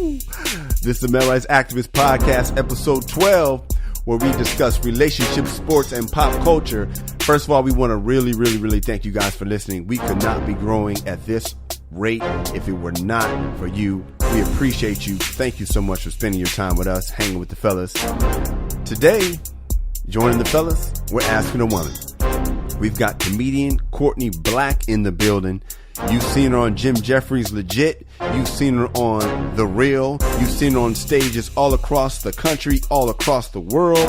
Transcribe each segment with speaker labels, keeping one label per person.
Speaker 1: This is the Male Rights Activist Podcast, episode 12, where we discuss relationships, sports, and pop culture. First of all, we want to really thank you guys for listening. We could not be growing at this rate if it were not for you. We appreciate you. Thank you so much for spending your time with us, hanging with the fellas. Today, joining the fellas, we're asking a woman. We've got comedian Courtney Black in the building. You've seen her on Jim Jeffries Legit. You've seen her on The Real. You've seen her on stages all across the country, all across the world.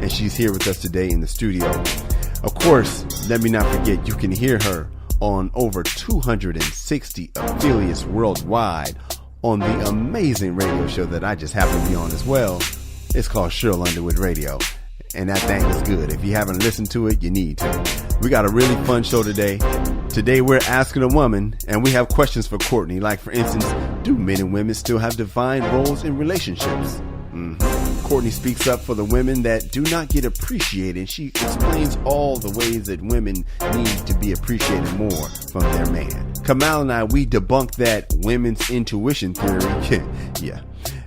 Speaker 1: And she's here with us today in the studio. Of course, let me not forget, you can hear her on over 260 affiliates worldwide on the amazing radio show that I just happen to be on as well. It's called Cheryl Underwood Radio. And that thing is good. If you haven't listened to it, you need to. We got a really fun show today. Today we're asking a woman, and we have questions for Courtney. Like, for instance, do men and women still have defined roles in relationships? Courtney speaks up for the women that do not get appreciated. She explains all the ways that women need to be appreciated more from their man. Kamal and I, we debunk that women's intuition theory. Yeah.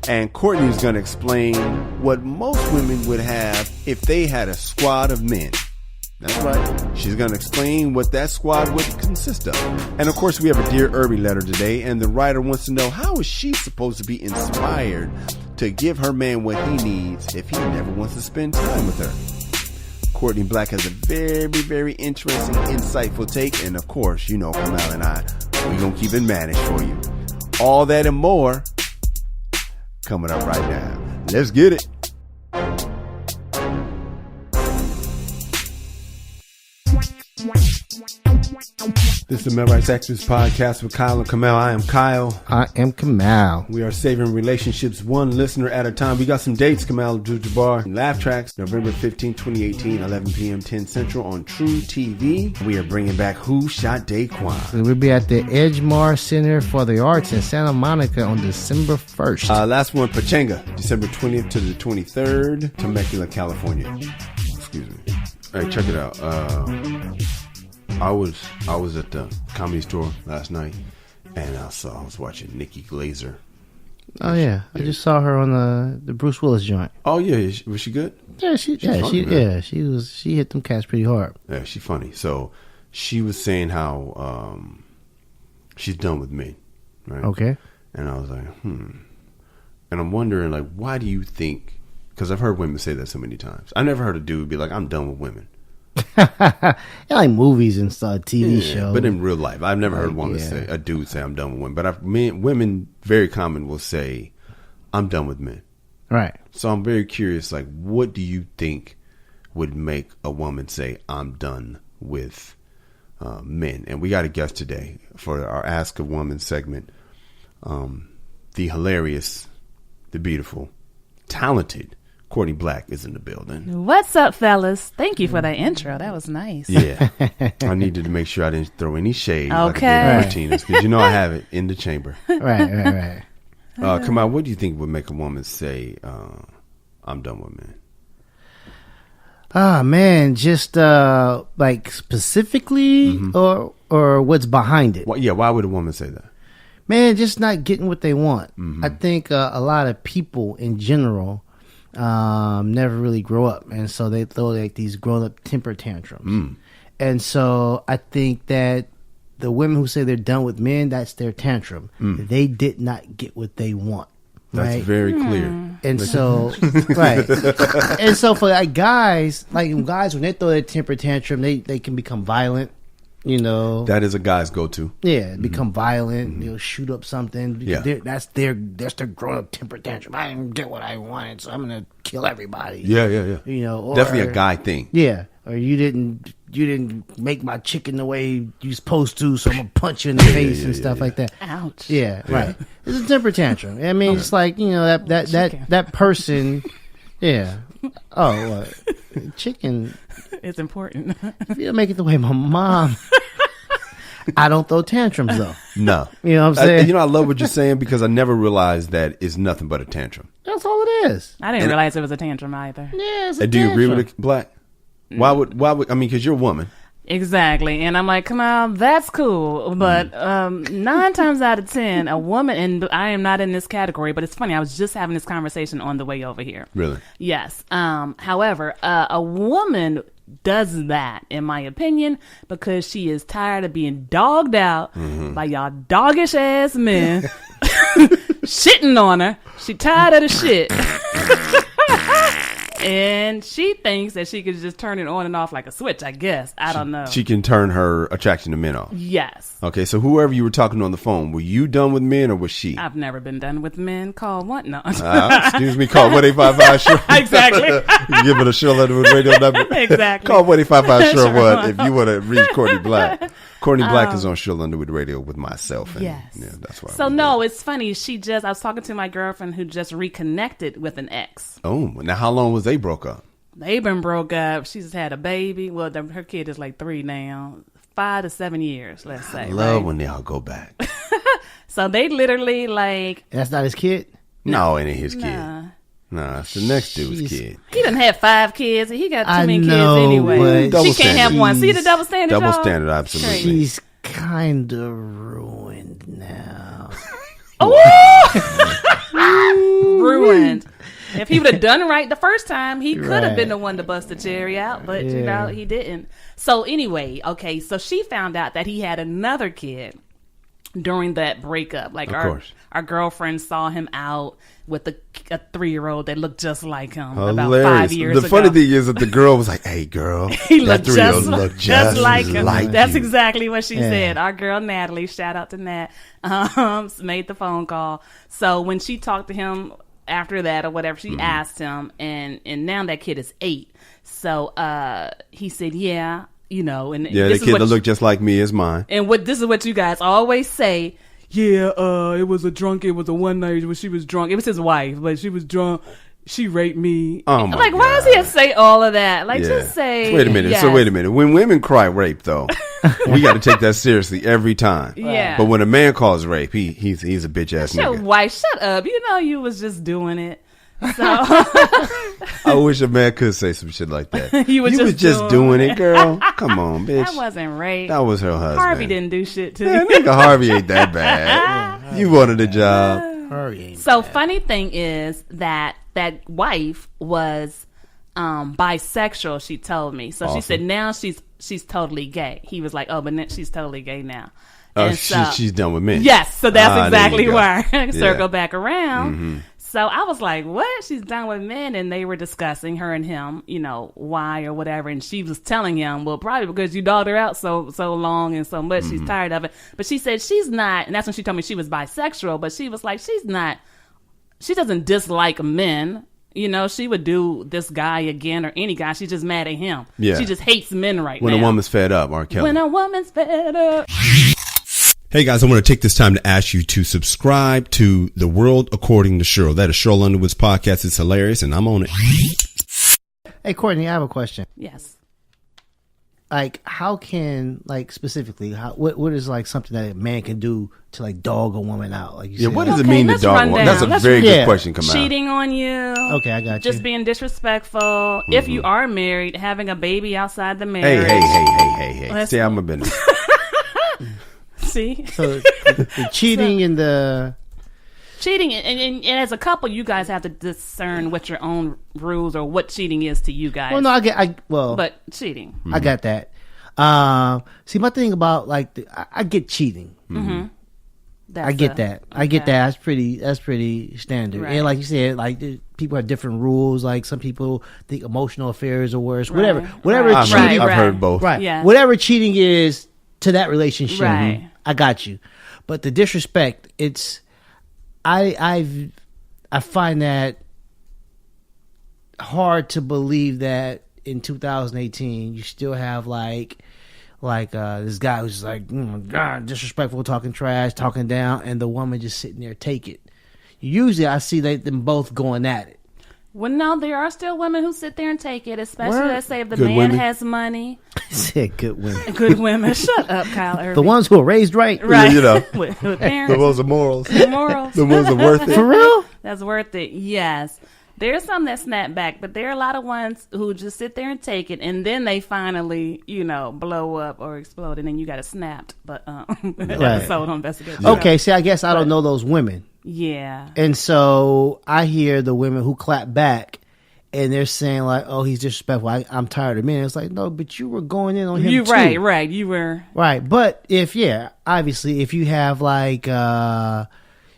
Speaker 1: And Courtney's going to explain what most women would have if they had a squad of men. That's right. She's going to explain what that squad would consist of. And of course, we have a Dear Erby letter today, and the writer wants to know, how is she supposed to be inspired to give her man what he needs if he never wants to spend time with her? Courtney Black has a very interesting, insightful take, and of course, you know, Kamal and I, we're going to keep it managed for you. All that and more coming up right now. Let's get it. This is the Male Rights Activist Podcast with Kyle and Kamal. I am Kyle.
Speaker 2: I am Kamal.
Speaker 1: We are saving relationships one listener at a time. We got some dates, Kamal Abdul-Jabbar. Laugh Tracks, November 15, 2018, 11 p.m., 10 Central on True TV. We are bringing back Who Shot Daquan.
Speaker 2: We'll be at the Edgemar Center for the Arts in Santa Monica on December 1st.
Speaker 1: Last one, Pachanga, December 20th to the 23rd, Temecula, California. Excuse me. All right, check it out. I was at the Comedy Store last night, and I was watching Nikki Glazer.
Speaker 2: Oh yeah, I just saw her on the Bruce Willis joint.
Speaker 1: Oh yeah, was she good?
Speaker 2: Yeah, she hit them cats pretty hard.
Speaker 1: Yeah, she's funny. So she was saying how she's done with men, right?
Speaker 2: Okay.
Speaker 1: And I was like, And I'm wondering, like, why do you think? Because I've heard women say that so many times. I never heard a dude be like, I'm done with women.
Speaker 2: Like movies and stuff, TV shows.
Speaker 1: But in real life, I've never heard a dude say, I'm done with women. But women, very common, will say, I'm done with men.
Speaker 2: Right.
Speaker 1: So I'm very curious, like, what do you think would make a woman say, I'm done with men? And we got a guest today for our Ask a Woman segment. The hilarious, the beautiful, talented Courtney Black is in the building.
Speaker 3: What's up, fellas? Thank you for that intro. That was nice.
Speaker 1: Yeah. I needed to make sure I didn't throw any shade.
Speaker 3: Okay.
Speaker 1: Like Martinez, because you know I have it in the chamber.
Speaker 2: Right.
Speaker 1: Come on, what do you think would make a woman say, I'm done with men?
Speaker 2: Ah, man, just like specifically or what's behind it?
Speaker 1: Well, yeah, why would a woman say that?
Speaker 2: Man, just not getting what they want. I think a lot of people in general never really grow up, and so they throw like these grown-up temper tantrums. And so I think that the women who say they're done with men, that's their tantrum. They did not get what they want.
Speaker 1: That's
Speaker 2: right?
Speaker 1: very clear.
Speaker 2: And so, right. And so for like guys when they throw their temper tantrum, they can become violent. You know,
Speaker 1: that is a guy's go-to.
Speaker 2: Yeah, become violent. They'll shoot up something.
Speaker 1: Yeah,
Speaker 2: that's their grown-up temper tantrum. I didn't get what I wanted, so I'm gonna kill everybody.
Speaker 1: Yeah.
Speaker 2: You know,
Speaker 1: definitely a guy thing.
Speaker 2: Yeah, or you didn't make my chicken the way you supposed to, so I'm gonna punch you in the face and stuff like that.
Speaker 3: Ouch.
Speaker 2: Yeah, right. It's a temper tantrum. I mean, it's like, you know, that person. Yeah. Oh, what? Chicken.
Speaker 3: It's important.
Speaker 2: If you don't make it the way my mom. I don't throw tantrums though.
Speaker 1: No.
Speaker 2: You know what I'm saying?
Speaker 1: I love what you're saying, because I never realized that it's nothing but a tantrum.
Speaker 2: That's all it is.
Speaker 3: I didn't realize it was a tantrum either.
Speaker 2: Yeah, it's a
Speaker 1: do you agree
Speaker 2: tantrum.
Speaker 1: with it, Black? Why would I mean, because you're a woman.
Speaker 3: Exactly. And I'm like, come on, that's cool. But 9 times out of 10, a woman, and I am not in this category, but it's funny. I was just having this conversation on the way over here.
Speaker 1: Really?
Speaker 3: Yes. However, a woman does that, in my opinion, because she is tired of being dogged out by y'all doggish ass men shitting on her. She tired of the shit. And she thinks that she could just turn it on and off like a switch, I guess. I don't know.
Speaker 1: She can turn her attraction to men off.
Speaker 3: Yes.
Speaker 1: Okay, so whoever you were talking to on the phone, were you done with men or was she?
Speaker 3: I've never been done with men. Call what? No.
Speaker 1: Excuse me, call 1-855-SURE.
Speaker 3: Exactly.
Speaker 1: You give it a Shirley Underwood radio number.
Speaker 3: Exactly.
Speaker 1: Call 1-855-SURE
Speaker 3: Sure.
Speaker 1: what if you want to reach Courtney Black. Courtney Black is on Shirley Underwood radio with myself. And,
Speaker 3: Yes.
Speaker 1: Yeah, that's why.
Speaker 3: So no, it's funny. I was talking to my girlfriend who just reconnected with an ex.
Speaker 1: Oh, now how long was they broke up?
Speaker 3: They've been broke up. She's had a baby. Well, her kid is like 3 now. 5 to 7 years, let's say.
Speaker 1: I love
Speaker 3: right?
Speaker 1: when they all go back.
Speaker 3: So they literally like.
Speaker 2: That's not his kid?
Speaker 1: No, it ain't his kid.
Speaker 3: Nah.
Speaker 1: Nah, it's the next dude's
Speaker 2: Jeez.
Speaker 1: kid.
Speaker 3: He done had 5 kids. And he got too many
Speaker 2: know,
Speaker 3: kids anyway.
Speaker 2: but
Speaker 3: She can't have one. See the double standard,
Speaker 1: Double
Speaker 3: y'all?
Speaker 1: standard, absolutely.
Speaker 2: She's kind of ruined now.
Speaker 3: Ruined. If he would have done right the first time, he could have
Speaker 2: Right.
Speaker 3: been the one to bust the cherry out, but
Speaker 2: Yeah.
Speaker 3: he didn't. So anyway, okay, so she found out that he had another kid during that breakup. Like
Speaker 1: Of
Speaker 3: our
Speaker 1: course.
Speaker 3: girlfriend saw him out with a 3-year-old that looked just like him about
Speaker 1: Hilarious.
Speaker 3: 5 years
Speaker 1: The
Speaker 3: ago.
Speaker 1: funny thing is that the girl was like, "Hey, girl,
Speaker 3: He
Speaker 1: that
Speaker 3: looked
Speaker 1: 3-year-old
Speaker 3: just,
Speaker 1: looked
Speaker 3: just like him. That's
Speaker 1: you."
Speaker 3: exactly what she
Speaker 2: Yeah.
Speaker 3: said. Our girl Natalie, shout out to Nat, made the phone call. So when she talked to him after that or whatever, she asked him, and now that kid is 8. So he said, "Yeah, you know." And
Speaker 1: Yeah,
Speaker 3: this
Speaker 1: the
Speaker 3: is
Speaker 1: kid
Speaker 3: what
Speaker 1: that looked just like me is mine.
Speaker 3: and this is what you guys always say. Yeah, it was a one night when she was drunk. It was his wife, but she was drunk. She raped me.
Speaker 1: Oh, my
Speaker 3: Like, why does he
Speaker 1: God.
Speaker 3: have to say all of that? Like,
Speaker 1: Yeah.
Speaker 3: just say.
Speaker 1: Wait a minute.
Speaker 3: yes.
Speaker 1: So wait a minute. When women cry rape, though, we got to take that seriously every time.
Speaker 3: Yeah.
Speaker 1: But when a man calls rape, he's a bitch ass
Speaker 3: Your
Speaker 1: nigga.
Speaker 3: wife, shut up. You know you was just doing it. So
Speaker 1: I wish a man could say some shit like that.
Speaker 3: You was just
Speaker 1: doing
Speaker 3: doing
Speaker 1: it, girl. Come on, bitch.
Speaker 3: that wasn't rape.
Speaker 1: That was her husband.
Speaker 3: Harvey didn't do shit to
Speaker 1: Man,
Speaker 3: me.
Speaker 1: nigga Harvey ain't that bad. You wanted a job.
Speaker 2: Hurry ain't
Speaker 3: So
Speaker 2: bad.
Speaker 3: funny thing is that wife was bisexual. She told me. So she
Speaker 1: Awesome.
Speaker 3: said now she's totally gay. He was like, oh, but now she's totally gay now.
Speaker 1: Oh,
Speaker 3: And so-
Speaker 1: she's done with men.
Speaker 3: Yes, so that's
Speaker 1: there
Speaker 3: exactly
Speaker 1: you go.
Speaker 3: why I circle
Speaker 1: Yeah. Mm-hmm.
Speaker 3: back around. So I was like, what? She's done with men. And they were discussing, her and him, you know, why or whatever. And she was telling him, well, probably because you dogged her out so long and so much. She's tired of it. But she said she's not, and that's when she told me she was bisexual, but she was like, she doesn't dislike men. You know, she would do this guy again or any guy. She's just mad at him.
Speaker 1: Yeah.
Speaker 3: She just hates men right
Speaker 1: When
Speaker 3: now.
Speaker 1: a woman's fed up, R. Kelly.
Speaker 3: When a woman's fed up.
Speaker 1: Hey guys, I want to take this time to ask you to subscribe to The World According to Cheryl. That is Cheryl Underwood's podcast. It's hilarious, and I'm on it.
Speaker 2: Hey, Courtney, I have a question.
Speaker 3: Yes.
Speaker 2: Like, how can, like, specifically, what is, like, something that a man can do to, like, dog a woman out? Like you
Speaker 1: Yeah,
Speaker 2: said?
Speaker 1: what does it
Speaker 3: Okay,
Speaker 1: mean to
Speaker 3: let's
Speaker 1: dog
Speaker 3: run
Speaker 1: one?
Speaker 3: down.
Speaker 1: That's a
Speaker 3: Let's
Speaker 1: very
Speaker 2: run-
Speaker 1: good
Speaker 2: Yeah.
Speaker 1: question. Come out.
Speaker 3: Cheating on you.
Speaker 2: Okay, I got you.
Speaker 3: Just being disrespectful. If you are married, having a baby outside the
Speaker 1: Hey,
Speaker 3: marriage.
Speaker 1: hey.
Speaker 3: Let's-
Speaker 1: Stay out my business.
Speaker 3: See?
Speaker 2: So, the cheating and the...
Speaker 3: Cheating, and as a couple, you guys have to discern what your own rules or what cheating is to you guys.
Speaker 2: Well, no,
Speaker 3: But cheating.
Speaker 2: I got that. See, my thing about, like, I get cheating.
Speaker 3: That's
Speaker 2: I get
Speaker 3: a-
Speaker 2: that. I get
Speaker 3: okay.
Speaker 2: that. That's pretty standard.
Speaker 3: Right.
Speaker 2: And like you said, like people have different rules. Like some people think emotional affairs are worse. Whatever.
Speaker 3: Right.
Speaker 2: Whatever
Speaker 3: Right.
Speaker 2: cheating.
Speaker 1: I've
Speaker 3: Right.
Speaker 1: heard both.
Speaker 2: Right.
Speaker 3: Yeah.
Speaker 2: Whatever cheating is to that relationship.
Speaker 3: Right.
Speaker 2: I got you. But the disrespect, I find that hard to believe that in 2018 you still have like this guy who's like, oh my God, disrespectful, talking trash, talking down, and the woman just sitting there take it. Usually I see them both going at it.
Speaker 3: Well, no, there are still women who sit there and take it, especially,
Speaker 2: Word.
Speaker 3: let's say, if the
Speaker 1: Good
Speaker 3: man
Speaker 1: women.
Speaker 3: has money.
Speaker 2: Said good women.
Speaker 3: Good women. Shut up, Kyle Erby.
Speaker 2: The ones who are raised right.
Speaker 3: Right.
Speaker 1: You know.
Speaker 3: with parents.
Speaker 1: The ones of morals.
Speaker 3: The morals.
Speaker 1: The ones that worth it.
Speaker 2: For real?
Speaker 3: That's worth it. Yes. There's some that snap back, but there are a lot of ones who just sit there and take it, and then they finally, blow up or explode, and then you got it snapped. But episode on investigation.
Speaker 2: Okay, see, I guess I don't know those women.
Speaker 3: Yeah.
Speaker 2: And so I hear the women who clap back, and they're saying like, "Oh, he's disrespectful. I'm tired of men." It's like, no, but you were going in on him too.
Speaker 3: Right. You were
Speaker 2: right. But obviously, if you have like, that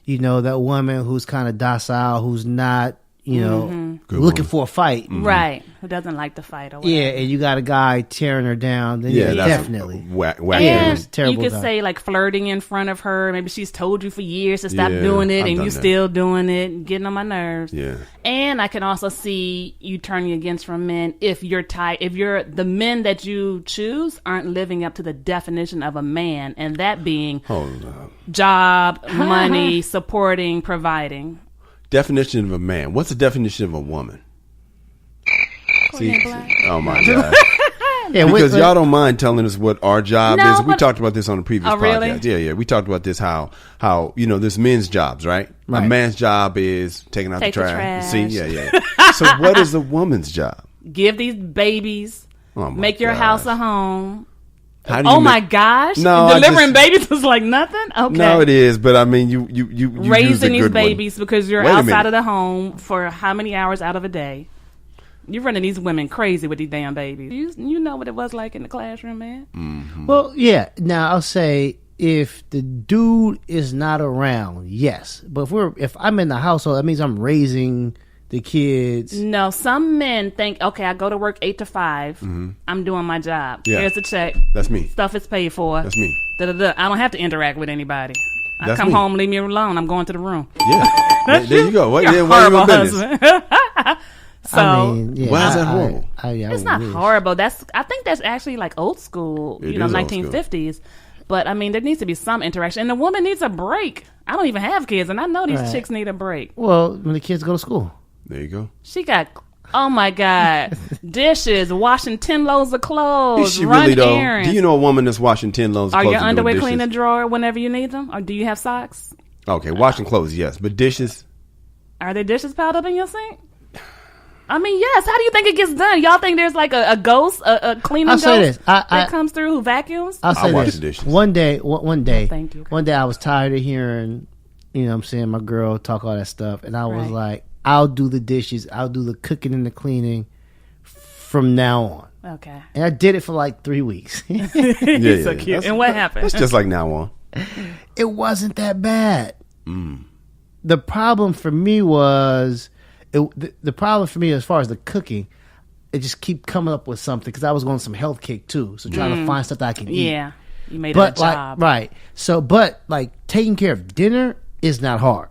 Speaker 2: woman who's kind of docile, who's not, looking for a fight,
Speaker 3: right? Who doesn't like to fight or whatever.
Speaker 2: Yeah, and you got a guy tearing her down, then definitely
Speaker 1: whack.
Speaker 3: And
Speaker 2: terrible.
Speaker 3: You could say like flirting in front of her. Maybe she's told you for years to stop doing it, and you still doing it, getting on my nerves.
Speaker 1: Yeah.
Speaker 3: And I can also see you turning against from men if the men that you choose aren't living up to the definition of a man, and that being job, money, supporting, providing.
Speaker 1: Definition of a man. What's the definition of a woman?
Speaker 3: Courtney Black.
Speaker 1: Oh my God. Because y'all don't mind telling us what our job is. We talked about this on the previous podcast.
Speaker 3: Really?
Speaker 1: Yeah. We talked about this, how there's men's jobs, right? A man's job is taking out the trash. See? Yeah. So what is a woman's job?
Speaker 3: Give these babies. Make your house a home. My gosh!
Speaker 1: No,
Speaker 3: delivering babies is like nothing. Okay,
Speaker 1: no, it is. But I mean, you
Speaker 3: raising
Speaker 1: use a
Speaker 3: these
Speaker 1: good
Speaker 3: babies
Speaker 1: one.
Speaker 3: because you're outside of the home for how many hours out of a day? You're running these women crazy with these damn babies. You know what it was like in the classroom, man.
Speaker 1: Mm-hmm.
Speaker 2: Well, yeah. Now I'll say if the dude is not around, yes. But if I'm in the household, that means I'm raising the kids.
Speaker 3: No, some men think, okay, I go to work 8 to 5. Mm-hmm. I'm doing my job. Yeah. Here's the check.
Speaker 1: That's me.
Speaker 3: Stuff is paid for.
Speaker 1: That's me.
Speaker 3: I don't have to interact with anybody. I come home, leave me alone. I'm going to the room.
Speaker 1: Yeah. There you go.
Speaker 3: You're horrible husband. So
Speaker 1: why is that horrible?
Speaker 3: It's not horrible. I think that's actually like old school, 1950s. But I mean, there needs to be some interaction, and the woman needs a break. I don't even have kids, and I know these chicks need a break.
Speaker 2: Well, when the kids go to school.
Speaker 1: There you go.
Speaker 3: She got, oh my God, dishes, washing 10 loads of clothes,
Speaker 1: Is she
Speaker 3: run
Speaker 1: really though?
Speaker 3: errands.
Speaker 1: Do you know a woman that's washing 10 loads of
Speaker 3: Are
Speaker 1: clothes?
Speaker 3: your underwear clean in the drawer whenever you need them? Or do you have socks?
Speaker 1: Okay, washing clothes, yes. But dishes?
Speaker 3: Are there dishes piled up in your sink? I mean, yes. How do you think it gets done? Y'all think there's like a ghost, a cleaning ghost that comes through who vacuums?
Speaker 2: I'll
Speaker 1: wash the dishes.
Speaker 2: One day,
Speaker 3: thank you.
Speaker 2: One day I was tired of hearing, my girl talk all that stuff. And I was like, I'll do the dishes. I'll do the cooking and the cleaning from now on.
Speaker 3: Okay.
Speaker 2: And I did it for like 3 weeks.
Speaker 3: He's so cute. And what happened?
Speaker 1: It's just like now on.
Speaker 2: It wasn't that bad. The problem for me was, the problem for me as far as the cooking, it just keep coming up with something because I was going some health kick too. So trying to find stuff that I can eat.
Speaker 3: Yeah. You made it a job.
Speaker 2: Right. So, but taking care of dinner is not hard.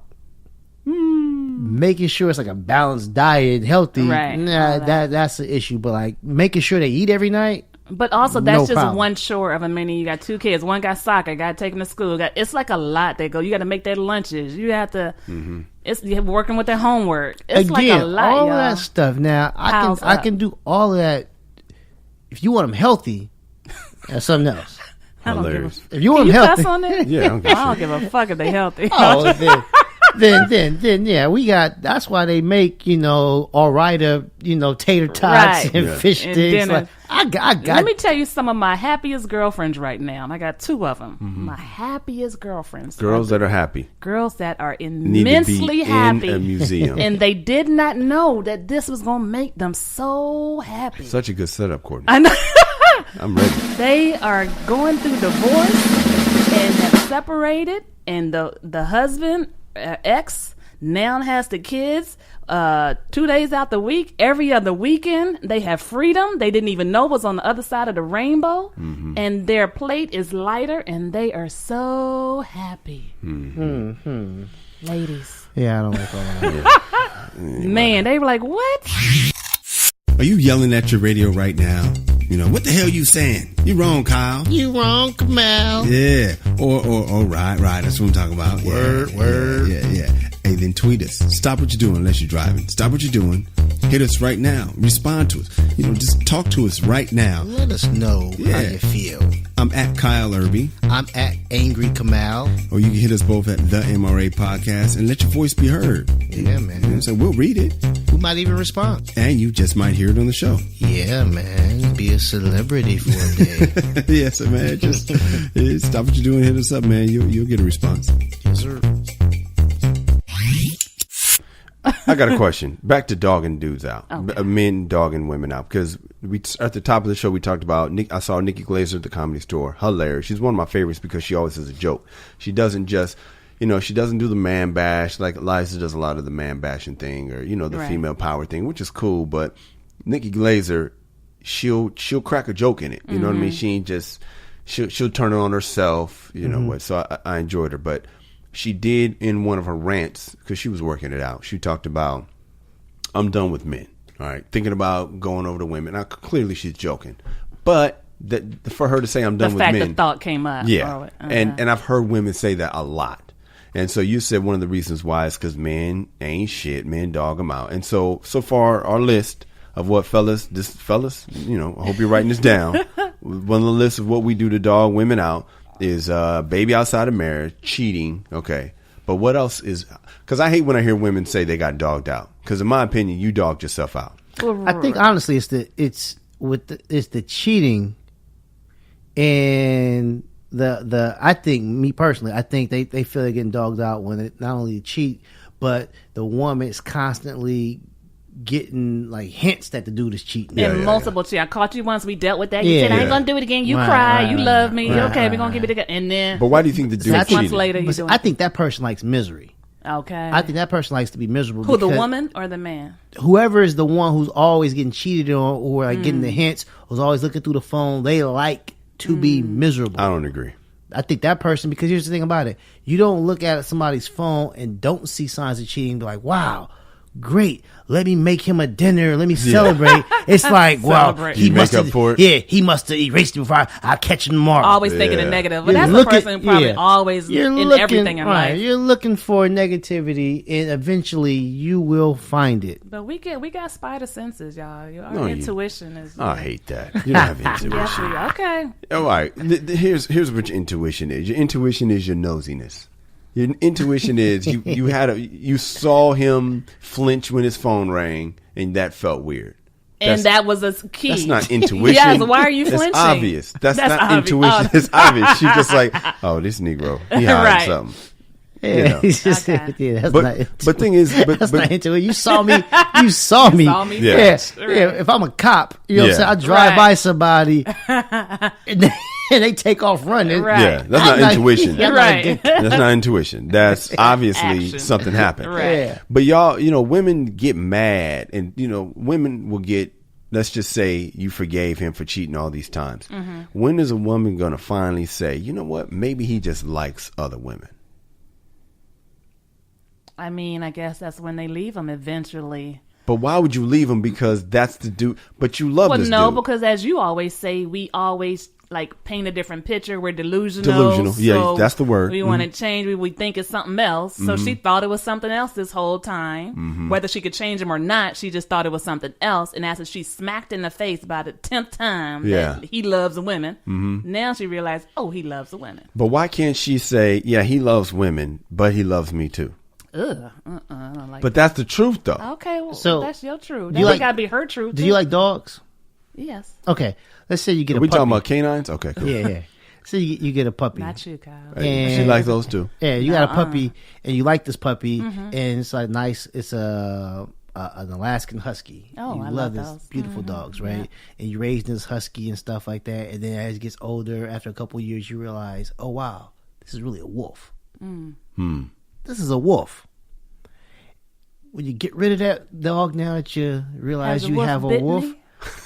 Speaker 2: Making sure it's like a balanced diet, healthy.
Speaker 3: Right.
Speaker 2: That's the issue. But making sure they eat every night.
Speaker 3: But also, that's just one chore of a many. You got 2 kids. One got soccer. Got to take them to school. It's like a lot that go. You got to make their lunches. You have to. You're working with their homework. It's like a lot.
Speaker 2: All of that stuff. Now I can do all of that. If you want them healthy, that's something else.
Speaker 1: Hilarious.
Speaker 2: If you want them healthy,
Speaker 3: on it?
Speaker 1: Yeah,
Speaker 3: I don't give a fuck if they healthy.
Speaker 2: Then we got. That's why they make all right tater tots and fish sticks. I got.
Speaker 3: Let me tell you some of my happiest girlfriends right now, and I got 2 of them. My happiest girlfriends.
Speaker 1: Girls that are happy.
Speaker 3: Girls that are immensely happy.
Speaker 1: In a museum,
Speaker 3: and they did not know that this was going to make them so happy.
Speaker 1: Such a good setup, Courtney.
Speaker 3: I know.
Speaker 1: I'm ready.
Speaker 3: They are going through divorce and have separated, and the husband. Ex now has the kids 2 days out the week. Every other weekend they have freedom. They didn't even know was on the other side of the rainbow. And their plate is lighter and they are so happy. Ladies,
Speaker 2: yeah, I don't like all that.
Speaker 3: Man, they were like, what?
Speaker 1: Are you yelling at your radio right now? What the hell you saying? You wrong, Kyle.
Speaker 2: You wrong, Kamal.
Speaker 1: Yeah. Or right. That's what I'm talking about.
Speaker 2: Word.
Speaker 1: Yeah. Hey, then tweet us. Stop what you're doing unless you're driving. Stop what you're doing Hit us right now. Respond to us. Just talk to us right now.
Speaker 2: Let us know how you feel.
Speaker 1: I'm at Kyle Erby.
Speaker 2: I'm at Angry Kamal.
Speaker 1: Or you can hit us both at the MRA Podcast and let your voice be heard.
Speaker 2: Yeah, man.
Speaker 1: So we'll read it.
Speaker 2: We might even respond.
Speaker 1: And you just might hear it on the show.
Speaker 2: Yeah, man. Be a celebrity for a day.
Speaker 1: Yes, man. Just stop what you're doing. Hit us up, man. You'll get a response.
Speaker 2: Yes, sir.
Speaker 1: I got a question. Back to dogging dudes out.
Speaker 3: Okay.
Speaker 1: Men dogging women out. Because at the top of the show, we talked about, I saw Nikki Glaser at the Comedy Store. Hilarious. She's one of my favorites because she always has a joke. She doesn't just, she doesn't do the man bash. Like Liza does a lot of the man bashing thing or, the female power thing, which is cool. But Nikki Glaser, she'll crack a joke in it. You know what I mean? She ain't just, she'll turn it on herself, what. So I enjoyed her. But she did in one of her rants, because she was working it out. She talked about, I'm done with men. All right. Thinking about going over to women. Now, clearly she's joking. But for her to say I'm done with men.
Speaker 3: The fact the thought came up.
Speaker 1: Yeah. And I've heard women say that a lot. And so you said one of the reasons why is because men ain't shit. Men dog them out. And so far, our list of what fellas, I hope you're writing this down. One of the lists of what we do to dog women out is baby outside of marriage, cheating, okay. But what else is... Because I hate when I hear women say they got dogged out. Because in my opinion, you dogged yourself out.
Speaker 2: I think honestly, it's the cheating, and the. I think me personally, I think they feel they're getting dogged out when it not only cheat, but the woman is constantly getting like hints that the dude is cheating.
Speaker 3: And multiple cheat. I caught you once. We dealt with that. You said I ain't gonna do it again. You cry. You love me. Okay, we're gonna give it again. And then.
Speaker 1: But why do you think the dude?
Speaker 3: 6 months later, you doing?
Speaker 2: I think that person likes misery.
Speaker 3: Okay.
Speaker 2: I think that person likes to be miserable.
Speaker 3: Who, the woman or the man?
Speaker 2: Whoever is the one who's always getting cheated on or like getting the hints, who's always looking through the phone, they like to be miserable.
Speaker 1: I don't agree.
Speaker 2: I think that person, because here's the thing about it. You don't look at somebody's phone and don't see signs of cheating and be like, wow, great. Let me make him a dinner. Let me celebrate. It's like, well, he must have erased it before I catch him tomorrow.
Speaker 3: Always thinking a negative. But that's the person probably always in everything in life.
Speaker 2: You're looking for negativity, and eventually you will find it.
Speaker 3: But we got spider senses, y'all. Our intuition is...
Speaker 1: I hate that. You don't have intuition.
Speaker 3: Okay.
Speaker 1: All right. Here's what your intuition is. Your intuition is your nosiness. Your intuition is you saw him flinch when his phone rang, and that felt weird.
Speaker 3: And that was a key.
Speaker 1: That's not intuition.
Speaker 3: Yes, why are you flinching?
Speaker 1: It's obvious. That's not obvious. Intuition. Oh. It's obvious. She's just like, oh, this Negro, he hiding something.
Speaker 2: Yeah,
Speaker 1: but thing is,
Speaker 2: that's not intuition. You saw me. You saw me. Yeah. If I'm a cop, you know what I'm saying? I drive by somebody. And they take off running.
Speaker 3: Right.
Speaker 1: Yeah, that's not intuition.
Speaker 3: Right.
Speaker 1: That's not intuition. That's obviously something happened.
Speaker 3: Right. Yeah.
Speaker 1: But y'all, women get mad, and women will get. Let's just say you forgave him for cheating all these times. Mm-hmm. When is a woman going to finally say, you know what? Maybe he just likes other women.
Speaker 3: I mean, I guess that's when they leave him eventually.
Speaker 1: But why would you leave him? Because that's the dude. But you love this dude.
Speaker 3: Well, no, because as you always say, we always paint a different picture. We're delusional.
Speaker 1: Delusional. Yeah, that's the word.
Speaker 3: We want to change. We think it's something else. So she thought it was something else this whole time. Mm-hmm. Whether she could change him or not, she just thought it was something else. And after she smacked in the face about the 10th time that he loves women, now she realized, he loves the women.
Speaker 1: But why can't she say, yeah, he loves women, but he loves me too?
Speaker 3: I don't like
Speaker 1: but that's the truth, though.
Speaker 3: Okay, well, so that's your truth. That gotta be her truth.
Speaker 2: Do you like dogs?
Speaker 3: Yes.
Speaker 2: Okay, let's say you get a puppy.
Speaker 1: We talking about canines? Okay, cool.
Speaker 2: Yeah. So you get a puppy.
Speaker 3: Not you, Kyle.
Speaker 1: And she likes those too.
Speaker 2: Yeah, you got a puppy, and you like this puppy, and it's like nice. It's an Alaskan Husky.
Speaker 3: Oh,
Speaker 2: you
Speaker 3: I
Speaker 2: love
Speaker 3: those.
Speaker 2: these beautiful dogs, right? Yeah. And you raise this Husky and stuff like that, and then as it gets older, after a couple of years, you realize, oh wow, this is really a wolf. This is a wolf. When you get rid of that dog, now that you realize you have a wolf,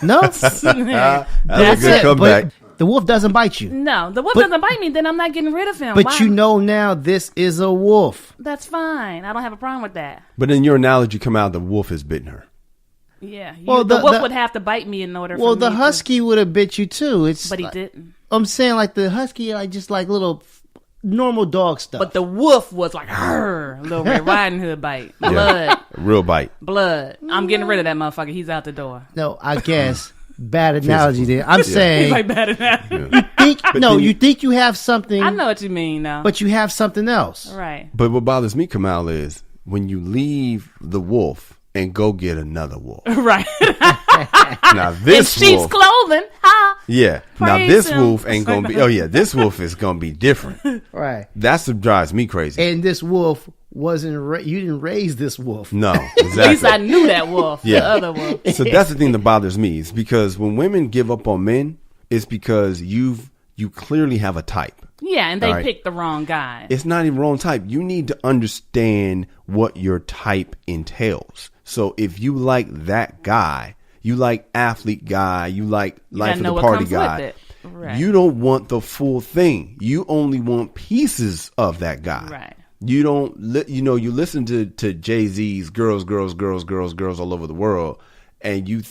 Speaker 2: no,
Speaker 1: that's a good comeback.
Speaker 2: But the wolf doesn't bite you.
Speaker 3: No, the wolf doesn't bite me. Then I'm not getting rid of him.
Speaker 2: But you know now this is a wolf.
Speaker 3: That's fine. I don't have a problem with that.
Speaker 1: But in your analogy, come out the wolf has bitten her.
Speaker 3: Yeah. The wolf would have to bite me in order.
Speaker 2: Well, the Husky would have bit you too.
Speaker 3: But he didn't.
Speaker 2: I'm saying the Husky, just little normal dog stuff.
Speaker 3: But the wolf was like, Little Red Riding Hood bite. Blood.
Speaker 1: Real bite.
Speaker 3: Blood. I'm getting rid of that motherfucker. He's out the door.
Speaker 2: No, I guess bad analogy there. I'm saying,
Speaker 3: He's like bad analogy.
Speaker 2: you think you have something.
Speaker 3: I know what you mean, though.
Speaker 2: But you have something else.
Speaker 3: Right.
Speaker 1: But what bothers me, Kamal, is when you leave the wolf and go get another wolf.
Speaker 3: Right.
Speaker 1: Now this
Speaker 3: in sheep's
Speaker 1: wolf,
Speaker 3: clothing. Ha.
Speaker 1: yeah. Now
Speaker 3: Praise
Speaker 1: this
Speaker 3: him.
Speaker 1: wolf ain't gonna be. Oh yeah, this wolf is gonna be different.
Speaker 2: Right.
Speaker 1: That's what drives me crazy.
Speaker 2: And this wolf wasn't. You didn't raise this wolf.
Speaker 1: No,
Speaker 3: At least
Speaker 1: exactly.
Speaker 3: I knew that wolf.
Speaker 1: Yeah.
Speaker 3: The other wolf.
Speaker 1: So that's the thing that bothers me is because when women give up on men, it's because you clearly have a type.
Speaker 3: Yeah, and they
Speaker 1: All right.
Speaker 3: picked the wrong guy.
Speaker 1: It's not even wrong type. You need to understand what your type entails. So if you like that guy, you like athlete guy, you like life of
Speaker 3: know
Speaker 1: the
Speaker 3: what
Speaker 1: party
Speaker 3: comes
Speaker 1: guy,
Speaker 3: with it. Right.
Speaker 1: you don't want the full thing. You only want pieces of that guy.
Speaker 3: Right.
Speaker 1: You don't, you listen to Jay-Z's girls all over the world, and you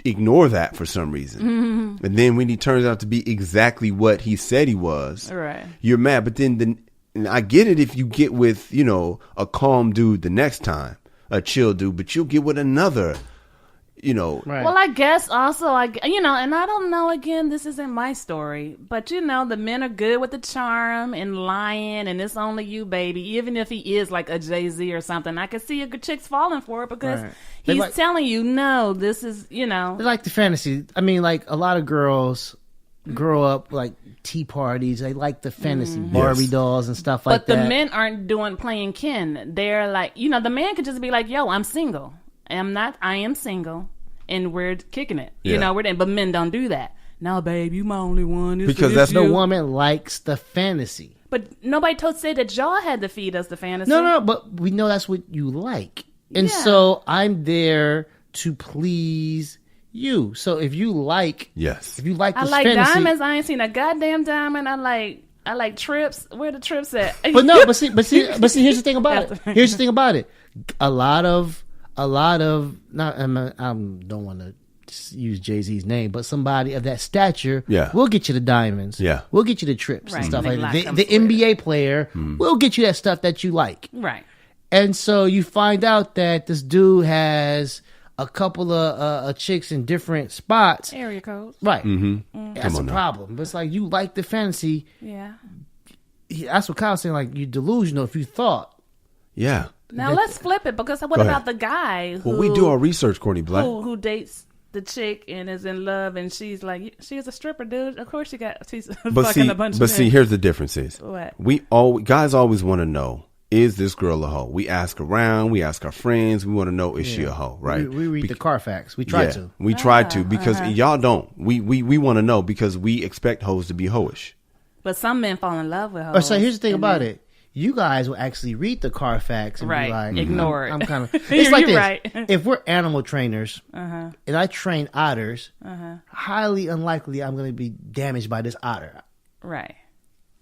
Speaker 1: ignore that for some reason. Mm-hmm. And then when he turns out to be exactly what he said he was,
Speaker 3: Right.
Speaker 1: you're mad. But then and I get it if you get with, a calm dude the next time, a chill dude, but you'll get with another,
Speaker 2: Right.
Speaker 3: Well, I guess also, and I don't know, again, this isn't my story, but the men are good with the charm and lying, and it's only you, baby. Even if he is like a Jay-Z or something, I can see a chick's falling for it because
Speaker 2: Right.
Speaker 3: he's telling you, no, this is,
Speaker 2: They like the fantasy. I mean, like a lot of girls grow up like tea parties. They like the fantasy Barbie dolls and stuff like that.
Speaker 3: But the men aren't playing Ken. They're like, the man could just be like, yo, I'm single. I am single, and we're kicking it.
Speaker 1: Yeah.
Speaker 3: But men don't do that. No, babe, you my only one.
Speaker 1: Because that's
Speaker 2: the woman likes the fantasy.
Speaker 3: But nobody said that y'all had to feed us the fantasy.
Speaker 2: No, but we know that's what you like. And so I'm there to please you. So if you like,
Speaker 1: Yes.
Speaker 2: if you like
Speaker 3: I
Speaker 2: this
Speaker 3: like
Speaker 2: fantasy,
Speaker 3: diamonds. I ain't seen a goddamn diamond. I like trips. Where the trips at?
Speaker 2: but no, but see, here's the thing about it. Here's the thing about it. A lot of not. I don't want to use Jay-Z's name, but somebody of that stature, we'll get you the diamonds.
Speaker 1: Yeah,
Speaker 2: we'll get you the trips and
Speaker 3: Right.
Speaker 2: stuff like
Speaker 3: Make
Speaker 2: that. The NBA player, will get you that stuff that you like.
Speaker 3: Right.
Speaker 2: And so you find out that this dude has a couple of chicks in different spots.
Speaker 3: Area codes.
Speaker 2: Right.
Speaker 1: Mm-hmm.
Speaker 2: That's a problem. But it's like you like the fantasy.
Speaker 3: Yeah.
Speaker 2: That's what Kyle's saying. Like, you're delusional if you thought.
Speaker 1: Yeah.
Speaker 3: Now let's flip it, because what
Speaker 1: Go
Speaker 3: about
Speaker 1: ahead.
Speaker 3: the guy who...
Speaker 1: Well, we do our research, Courtney Black.
Speaker 3: who dates the chick and is in love, and she's like, she's a stripper, dude. Of course she's fucking a bunch of men.
Speaker 1: Here's the difference is,
Speaker 3: What?
Speaker 1: guys always want to know, is this girl a hoe? We ask around, we ask our friends, we want to know, is she a hoe, right?
Speaker 2: We read the Carfax. We try to.
Speaker 1: We try to, because y'all don't. We want to know because we expect hoes to be hoish.
Speaker 3: But some men fall in love with her.
Speaker 2: So here's the thing about it. You guys will actually read the Carfax and
Speaker 3: Right.
Speaker 2: be like,
Speaker 3: Ignore it.
Speaker 2: I'm kind of. It's
Speaker 3: You're
Speaker 2: like this.
Speaker 3: right.
Speaker 2: If we're animal trainers and I train otters, highly unlikely I'm going to be damaged by this otter.
Speaker 3: Right.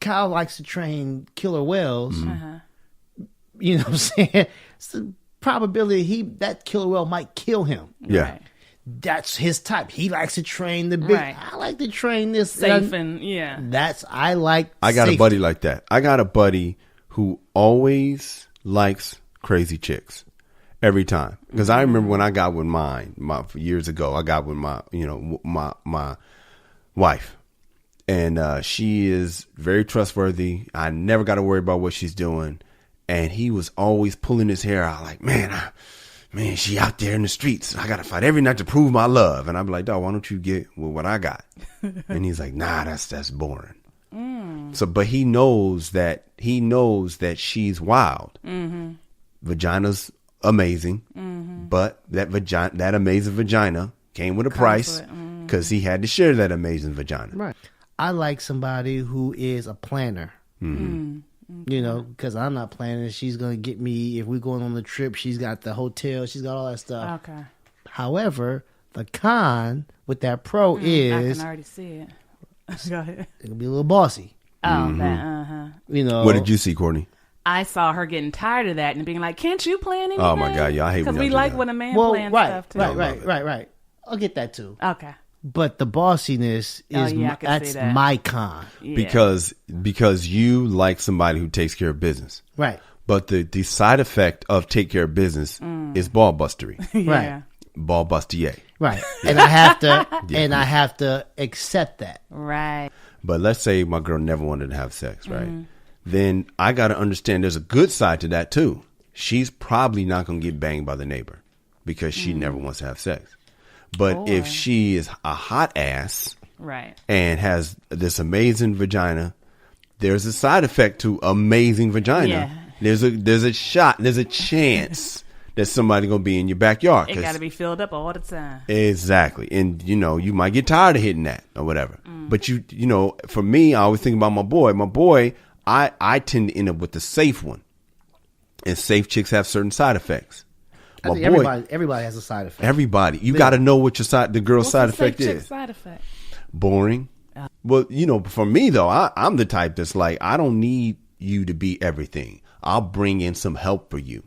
Speaker 2: Kyle likes to train killer whales. You know what I'm saying? It's the probability that killer whale might kill him.
Speaker 1: Yeah.
Speaker 3: Right.
Speaker 2: That's his type. He likes to train the big.
Speaker 3: Right.
Speaker 2: I like to train this
Speaker 3: Safe and, yeah.
Speaker 2: I like.
Speaker 1: I got
Speaker 2: safety.
Speaker 1: a buddy like that. I got a buddy who always likes crazy chicks every time. Because I remember when I got with years ago, I got with my wife, and she is very trustworthy. I never got to worry about what she's doing. And he was always pulling his hair out like, man, she out there in the streets. I got to fight every night to prove my love. And I'm like, dog, why don't you get with what I got? And he's like, nah, that's boring. So, but he knows that she's wild. Vagina's amazing, but that amazing vagina came with a price because he had to share that amazing vagina.
Speaker 2: Right. I like somebody who is a planner. You know, because I'm not planning. She's going to get me, if we're going on the trip, she's got the hotel, she's got all that stuff.
Speaker 3: Okay.
Speaker 2: However, the con with that pro
Speaker 3: I
Speaker 2: is
Speaker 3: can already see it. Go ahead.
Speaker 2: it'll be a little bossy.
Speaker 3: Oh, that,
Speaker 2: You know,
Speaker 1: What did you see, Courtney?
Speaker 3: I saw her getting tired of that and being like, can't you plan anything?
Speaker 1: Oh, my God, yeah, I hate when
Speaker 3: Because
Speaker 1: y'all
Speaker 3: we
Speaker 1: do
Speaker 3: like
Speaker 1: that.
Speaker 3: when a man
Speaker 2: Well,
Speaker 3: plans
Speaker 2: right,
Speaker 3: stuff, too.
Speaker 2: right. I'll get that too.
Speaker 3: Okay.
Speaker 2: but the bossiness is
Speaker 3: I can
Speaker 2: that's
Speaker 3: see that.
Speaker 2: my con.
Speaker 3: Yeah.
Speaker 1: Because you like somebody who takes care of business.
Speaker 2: Right.
Speaker 1: But the side effect of take care of business is ball bustery.
Speaker 3: Yeah.
Speaker 2: Right.
Speaker 1: Ball bustier.
Speaker 2: Right. And I have to accept that.
Speaker 3: Right.
Speaker 1: But let's say my girl never wanted to have sex, right? Then I got to understand there's a good side to that too. She's probably not going to get banged by the neighbor because she never wants to have sex. But if she is a hot ass
Speaker 3: Right.
Speaker 1: and has this amazing vagina, there's a side effect to amazing vagina.
Speaker 3: Yeah.
Speaker 1: There's a chance that somebody going to be in your backyard.
Speaker 3: It got to be filled up all the time.
Speaker 1: Exactly. And, you might get tired of hitting that or whatever. But, you know, for me, I always think about my boy. My boy, I tend to end up with the safe one. And safe chicks have certain side effects.
Speaker 2: I think everybody has a side effect.
Speaker 1: Everybody. You got to know what the girl's
Speaker 3: What's
Speaker 1: side
Speaker 3: the safe
Speaker 1: effect
Speaker 3: chick
Speaker 1: is.
Speaker 3: Side effect?
Speaker 1: Boring. Well, for me, though, I'm the type that's like, I don't need you to be everything. I'll bring in some help for you.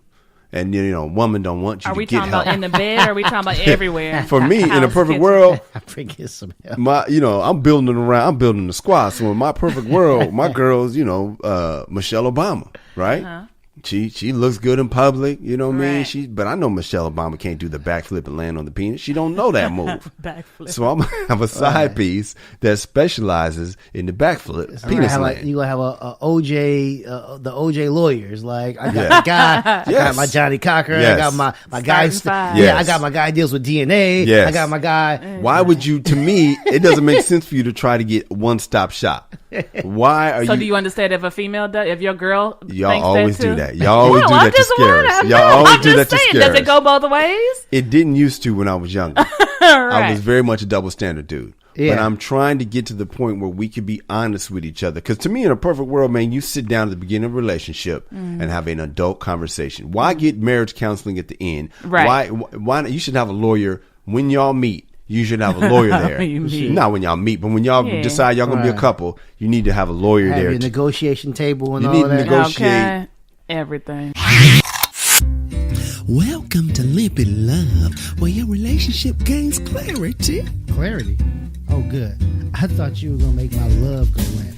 Speaker 1: And, woman don't want you
Speaker 3: Are
Speaker 1: to
Speaker 3: we
Speaker 1: get
Speaker 3: talking
Speaker 1: help.
Speaker 3: about in the bed or are we talking about everywhere?
Speaker 1: For me, in a
Speaker 3: House,
Speaker 1: perfect
Speaker 3: kitchen?
Speaker 1: world,
Speaker 2: I forget some help.
Speaker 1: I'm building the squad. So in my perfect world, my girl's, Michelle Obama, right? Uh-huh. She looks good in public, you know what I mean? But I know Michelle Obama can't do the backflip and land on the penis. She don't know that move.
Speaker 3: Backflip.
Speaker 1: So I'm gonna have a side piece that specializes in the backflip penis land.
Speaker 2: You gonna have a OJ, the OJ lawyers. Like I got the guy, I got my Johnny Cocker, I got my guy. I got my guy deals with DNA.
Speaker 1: Yes.
Speaker 2: I got my guy.
Speaker 1: Why would you? To me, it doesn't make sense for you to try to get one-stop shop. Why are you?
Speaker 3: So do you understand if a female does, if your girl
Speaker 1: Y'all
Speaker 3: thinks
Speaker 1: always
Speaker 3: that too?
Speaker 1: do that. Y'all always do that to scare us. Y'all always do that to scare us.
Speaker 3: Does it go both ways?
Speaker 1: It didn't used to when I was younger.
Speaker 3: Right.
Speaker 1: I was very much a double standard dude.
Speaker 2: Yeah.
Speaker 1: But I'm trying to get to the point where we can be honest with each other. Because to me, in a perfect world, man, you sit down at the beginning of a relationship and have an adult conversation. Why get marriage counseling at the end?
Speaker 3: Right.
Speaker 1: Why not? You should have a lawyer when y'all meet. You should have a lawyer there. Not when y'all meet, but when y'all decide y'all going to be a couple, you need to have a lawyer
Speaker 2: have
Speaker 1: there.
Speaker 2: Your negotiation table and
Speaker 1: you
Speaker 2: all
Speaker 1: need
Speaker 2: of
Speaker 1: to
Speaker 2: that.
Speaker 1: negotiate.
Speaker 3: Okay. Everything.
Speaker 4: Welcome to Limpid Love, where your relationship gains clarity.
Speaker 2: Clarity. Oh, good. I thought you were gonna make my love go limp.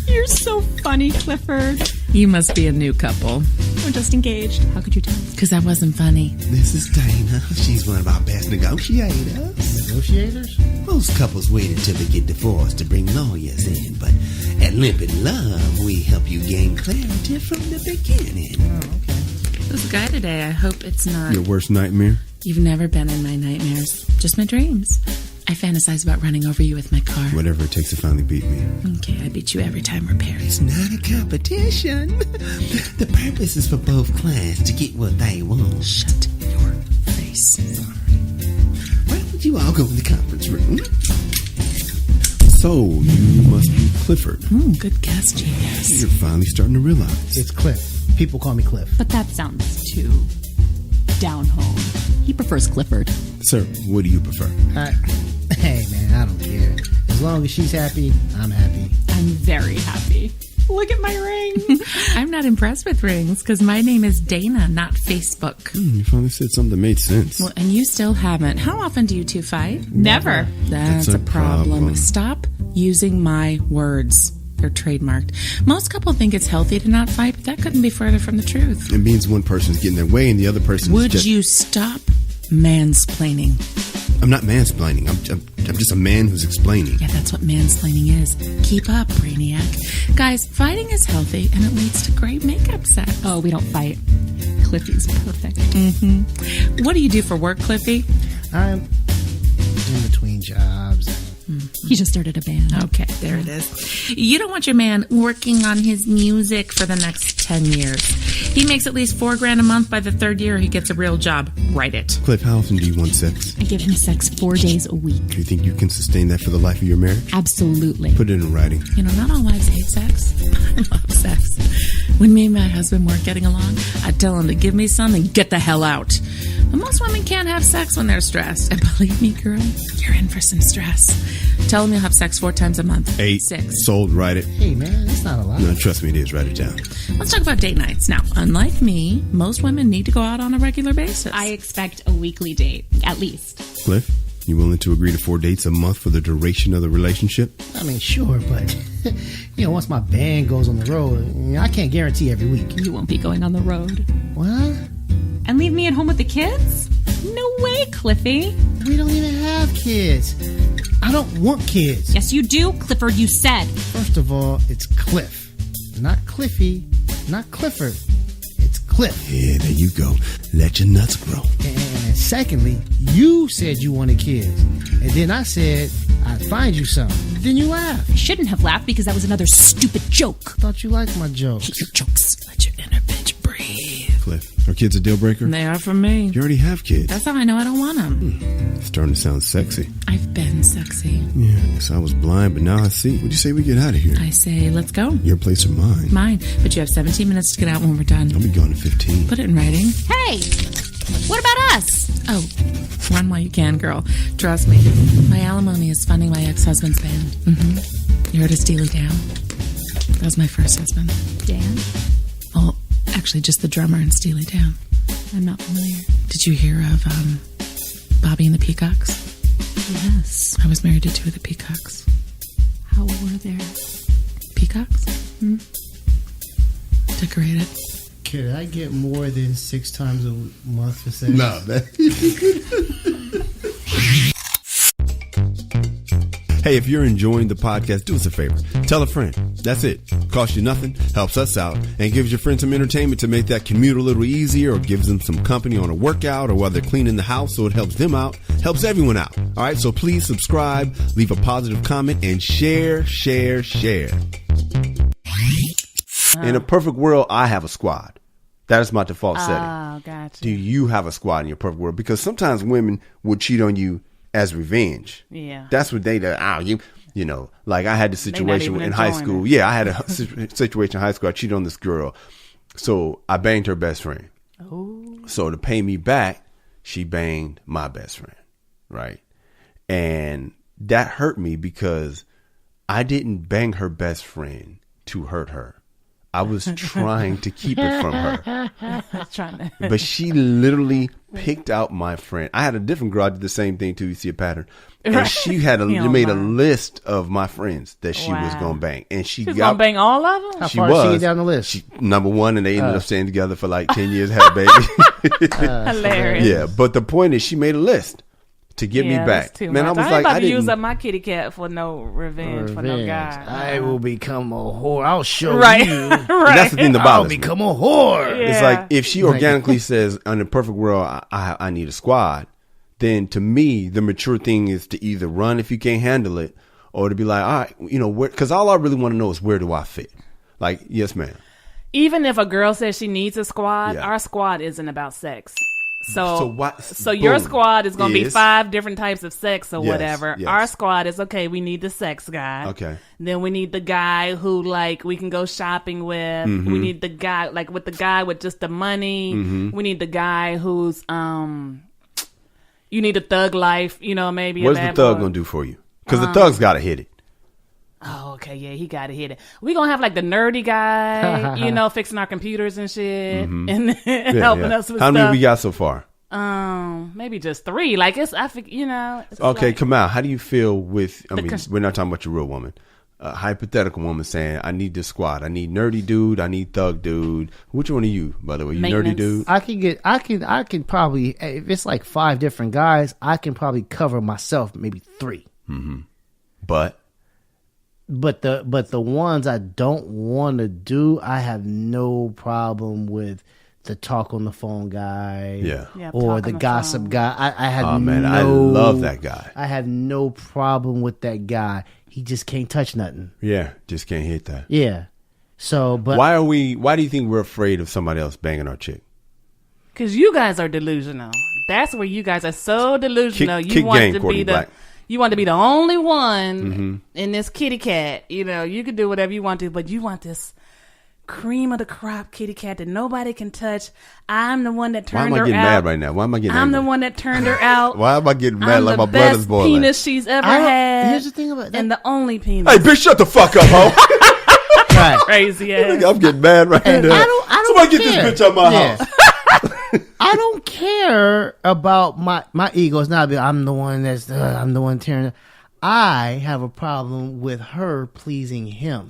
Speaker 5: You're so funny, Clifford.
Speaker 6: You must be a new couple.
Speaker 5: We're just engaged. How could you tell?
Speaker 6: Because I wasn't funny.
Speaker 4: This is Dana. She's one of our best negotiators.
Speaker 2: Negotiators?
Speaker 4: Most couples wait until they get divorced to bring lawyers in, but at Limpid Love, we help you gain clarity from the beginning.
Speaker 2: Oh, okay.
Speaker 6: There's a guy today. I hope it's not.
Speaker 1: Your worst nightmare?
Speaker 6: You've never been in my nightmares. Just my dreams. I fantasize about running over you with my car.
Speaker 1: Whatever it takes to finally beat me.
Speaker 6: Okay, I beat you every time we're paired.
Speaker 4: It's not a competition. The purpose is for both clients to get what they want.
Speaker 6: Shut your face.
Speaker 4: Why don't you all go in the conference room?
Speaker 1: So, you must be Clifford.
Speaker 6: Good guess, genius.
Speaker 1: You're finally starting to realize.
Speaker 2: It's Cliff. People call me Cliff.
Speaker 5: But that sounds too down home. He prefers Clifford.
Speaker 1: Sir, what do you prefer?
Speaker 2: Hey, man, I don't care. As long as she's happy, I'm happy.
Speaker 5: I'm very happy. Look at my ring.
Speaker 6: I'm not impressed with rings because my name is Dana, not Facebook.
Speaker 1: You finally said something that made sense.
Speaker 6: Well, and you still haven't. How often do you two fight?
Speaker 5: Never.
Speaker 6: That's
Speaker 1: a
Speaker 6: a problem.
Speaker 1: problem.
Speaker 6: Stop using my words. They're trademarked. Most couples think it's healthy to not fight, but that couldn't be further from the truth.
Speaker 1: It means one person's getting their way and the other person's
Speaker 6: Would
Speaker 1: just...
Speaker 6: you stop mansplaining?
Speaker 1: I'm not mansplaining. I'm just a man who's explaining.
Speaker 6: Yeah, that's what mansplaining is. Keep up, Brainiac. Guys, fighting is healthy and it leads to great makeup sex.
Speaker 5: Oh, we don't fight. Cliffy's perfect.
Speaker 6: What do you do for work, Cliffy?
Speaker 2: I'm in between jobs.
Speaker 5: He just started a band.
Speaker 6: Okay, there it is. You don't want your man working on his music for the next 10 years. He makes at least $4,000 a month by the third year he gets a real job. Write it.
Speaker 1: Cliff, how often do you want sex?
Speaker 5: I give him sex 4 days a week.
Speaker 1: Do you think you can sustain that for the life of your marriage?
Speaker 5: Absolutely.
Speaker 1: Put it in writing.
Speaker 6: You know, not all wives hate sex. I love sex. When me and my husband weren't getting along, I'd tell him to give me some and get the hell out. But most women can't have sex when they're stressed. And believe me, girl, you're in for some stress. Tell them you'll have sex 4 times a month.
Speaker 1: 8.
Speaker 6: 6.
Speaker 1: Sold. Write it.
Speaker 2: Hey, man, that's not a lot.
Speaker 1: No, trust me, it is. Write it down.
Speaker 6: Let's talk about date nights. Now, unlike me, most women need to go out on a regular basis.
Speaker 5: I expect a weekly date, at least.
Speaker 1: Cliff, you willing to agree to 4 dates a month for the duration of the relationship?
Speaker 2: I mean, sure, but once my band goes on the road, I can't guarantee every week.
Speaker 5: You won't be going on the road.
Speaker 2: What?
Speaker 5: And leave me at home with the kids? No way, Cliffy.
Speaker 2: We don't even have kids. I don't want kids.
Speaker 5: Yes, you do, Clifford, you said.
Speaker 2: First of all, it's Cliff. Not Cliffy. Not Clifford. It's Cliff.
Speaker 4: Yeah, there you go. Let your nuts grow.
Speaker 2: And secondly, you said you wanted kids. And then I said I'd find you some. Then you laughed.
Speaker 5: I shouldn't have laughed because that was another stupid joke.
Speaker 2: Thought you liked my jokes.
Speaker 5: Hate your jokes.
Speaker 6: Let your inner bitch breathe.
Speaker 1: Cliff, are kids a deal breaker?
Speaker 6: They are for me.
Speaker 1: You already have kids.
Speaker 6: That's how I know I don't want them.
Speaker 1: It's starting to sound sexy.
Speaker 6: I've been sexy.
Speaker 1: Yeah, I guess I was blind, but now I see. What'd you say we get out of here?
Speaker 6: I say, let's go.
Speaker 1: Your place or mine?
Speaker 6: Mine. But you have 17 minutes to get out when we're done.
Speaker 1: I'll be gone in 15.
Speaker 6: Put it in writing.
Speaker 5: Hey, what about us?
Speaker 6: Oh, run while you can, girl. Trust me. My alimony is funding my ex-husband's band. You heard of Steely Dan? That was my first husband.
Speaker 5: Dan?
Speaker 6: Oh, actually, just the drummer in Steely Dan.
Speaker 5: I'm not familiar.
Speaker 6: Did you hear of Bobby and the Peacocks?
Speaker 5: Yes.
Speaker 6: I was married to 2 of the Peacocks.
Speaker 5: How were there?
Speaker 6: Peacocks? Decorated.
Speaker 2: Could I get more than 6 times a month for sex?
Speaker 1: Nah, man. Hey, if you're enjoying the podcast, do us a favor. Tell a friend. That's it. Costs you nothing, helps us out, and gives your friend some entertainment to make that commute a little easier, or gives them some company on a workout, or while they're cleaning the house, so it helps them out, helps everyone out. All right, so please subscribe, leave a positive comment, and share. In a perfect world, I have a squad. That is my default setting.
Speaker 3: Oh, gotcha.
Speaker 1: Do you have a squad in your perfect world? Because sometimes women will cheat on you as revenge.
Speaker 3: Yeah.
Speaker 1: That's what they do. You know, like I had the situation
Speaker 3: even
Speaker 1: in high
Speaker 3: enjoying
Speaker 1: school.
Speaker 3: it.
Speaker 1: Yeah, I had a situation in high school. I cheated on this girl. So I banged her best friend.
Speaker 3: Oh.
Speaker 1: So to pay me back, she banged my best friend. Right. And that hurt me because I didn't bang her best friend to hurt her. I was trying to keep it from her. But she literally picked out my friend. I had a different girl. I did the same thing too. You see a pattern. And
Speaker 3: Right.
Speaker 1: she had made a list of my friends that she was
Speaker 3: Wow.
Speaker 1: going to bang. And she
Speaker 3: She's
Speaker 1: got
Speaker 3: gonna bang all of them.
Speaker 2: How
Speaker 1: she
Speaker 2: far did she
Speaker 1: was
Speaker 2: get down the list?
Speaker 1: She, number 1, and they ended up staying together for like 10 years, had a baby.
Speaker 3: Hilarious.
Speaker 1: Yeah, but the point is she made a list to get me
Speaker 3: that's
Speaker 1: back.
Speaker 3: too
Speaker 1: Man,
Speaker 3: much.
Speaker 1: I was
Speaker 3: ain't
Speaker 1: like,
Speaker 3: about
Speaker 1: I
Speaker 3: to use
Speaker 1: didn't.
Speaker 3: up my kitty cat for no revenge for no guy.
Speaker 2: I will become a whore. I'll show
Speaker 3: Right.
Speaker 2: you.
Speaker 3: Right.
Speaker 1: That's the thing that
Speaker 2: I'll
Speaker 1: bothers me.
Speaker 2: become a whore.
Speaker 3: Yeah.
Speaker 1: It's like if she
Speaker 2: Like-
Speaker 1: organically says, "In the perfect world, I need a squad," then to me, the mature thing is to either run if you can't handle it, or to be like, "All right, you know, because all I really want to know is where do I fit?" Like, yes, ma'am.
Speaker 3: Even if a girl says she needs a squad,
Speaker 1: Yeah.
Speaker 3: our squad isn't about sex. So
Speaker 1: what?
Speaker 3: your
Speaker 1: boom,
Speaker 3: squad is going to be
Speaker 1: is-
Speaker 3: 5 different types of sex or
Speaker 1: Yes,
Speaker 3: whatever.
Speaker 1: yes.
Speaker 3: Our squad is okay. We need the sex guy.
Speaker 1: Okay.
Speaker 3: Then we need the guy who like we can go shopping with.
Speaker 1: Mm-hmm.
Speaker 3: We need the guy like with the guy with just the money.
Speaker 1: Mm-hmm.
Speaker 3: We need the guy who's you need a thug life. You know, maybe
Speaker 1: What's
Speaker 3: a
Speaker 1: the
Speaker 3: bad
Speaker 1: thug
Speaker 3: boy.
Speaker 1: gonna do for you? Because the thug's got to hit it.
Speaker 3: Oh, okay, yeah, he got to hit it. We gonna have like the nerdy guy, you know, fixing our computers and shit, and helping us with
Speaker 1: How many
Speaker 3: stuff.
Speaker 1: we got so far?
Speaker 3: Maybe just 3. Like it's, I think, you know. It's
Speaker 1: Okay,
Speaker 3: like,
Speaker 1: Kamal, how do you feel with? I mean,
Speaker 3: cons-
Speaker 1: we're not talking about your real woman. A hypothetical woman saying, "I need this squad. I need nerdy dude. I need thug dude." Which one are you, by the way? You nerdy
Speaker 3: Maintenance.
Speaker 1: dude?
Speaker 2: I can probably, if it's like 5 different guys, I can probably cover myself maybe 3.
Speaker 1: But
Speaker 2: But the ones I don't want to do, I have no problem with the talk on the phone guy,
Speaker 1: Yeah.
Speaker 3: Yeah,
Speaker 2: or
Speaker 3: talk
Speaker 2: the
Speaker 3: on the
Speaker 2: gossip
Speaker 3: phone.
Speaker 2: guy. I have
Speaker 1: Oh, man,
Speaker 2: no,
Speaker 1: I love that guy.
Speaker 2: I have no problem with that guy. He just can't touch nothing.
Speaker 1: yeah, just can't hit that.
Speaker 2: Yeah. So, but
Speaker 1: Why do you think we're afraid of somebody else banging our chick?
Speaker 3: Because you guys are delusional. That's where you guys are so delusional.
Speaker 1: Kick game, Courtney Black.
Speaker 3: You want to be the only one in this kitty cat. You know, you can do whatever you want to, but you want this cream of the crop kitty cat that nobody can touch. I'm the one that turned her out.
Speaker 1: Why am I getting mad right now? Why am I getting
Speaker 3: I'm
Speaker 1: angry?
Speaker 3: the one that turned her out.
Speaker 1: Why am I getting mad
Speaker 3: I'm
Speaker 1: like
Speaker 3: the
Speaker 1: my blood is
Speaker 3: best
Speaker 1: boiling?
Speaker 3: penis she's ever had.
Speaker 2: Here's the thing about that.
Speaker 3: And the only penis.
Speaker 1: Hey, bitch, shut the fuck up, ho.
Speaker 2: Right.
Speaker 3: Crazy ass.
Speaker 1: I'm getting mad right now.
Speaker 2: I don't
Speaker 1: Somebody get
Speaker 2: care.
Speaker 1: this bitch out my house.
Speaker 2: I don't care about my ego. It's not I'm the one tearing it. I have a problem with her pleasing him.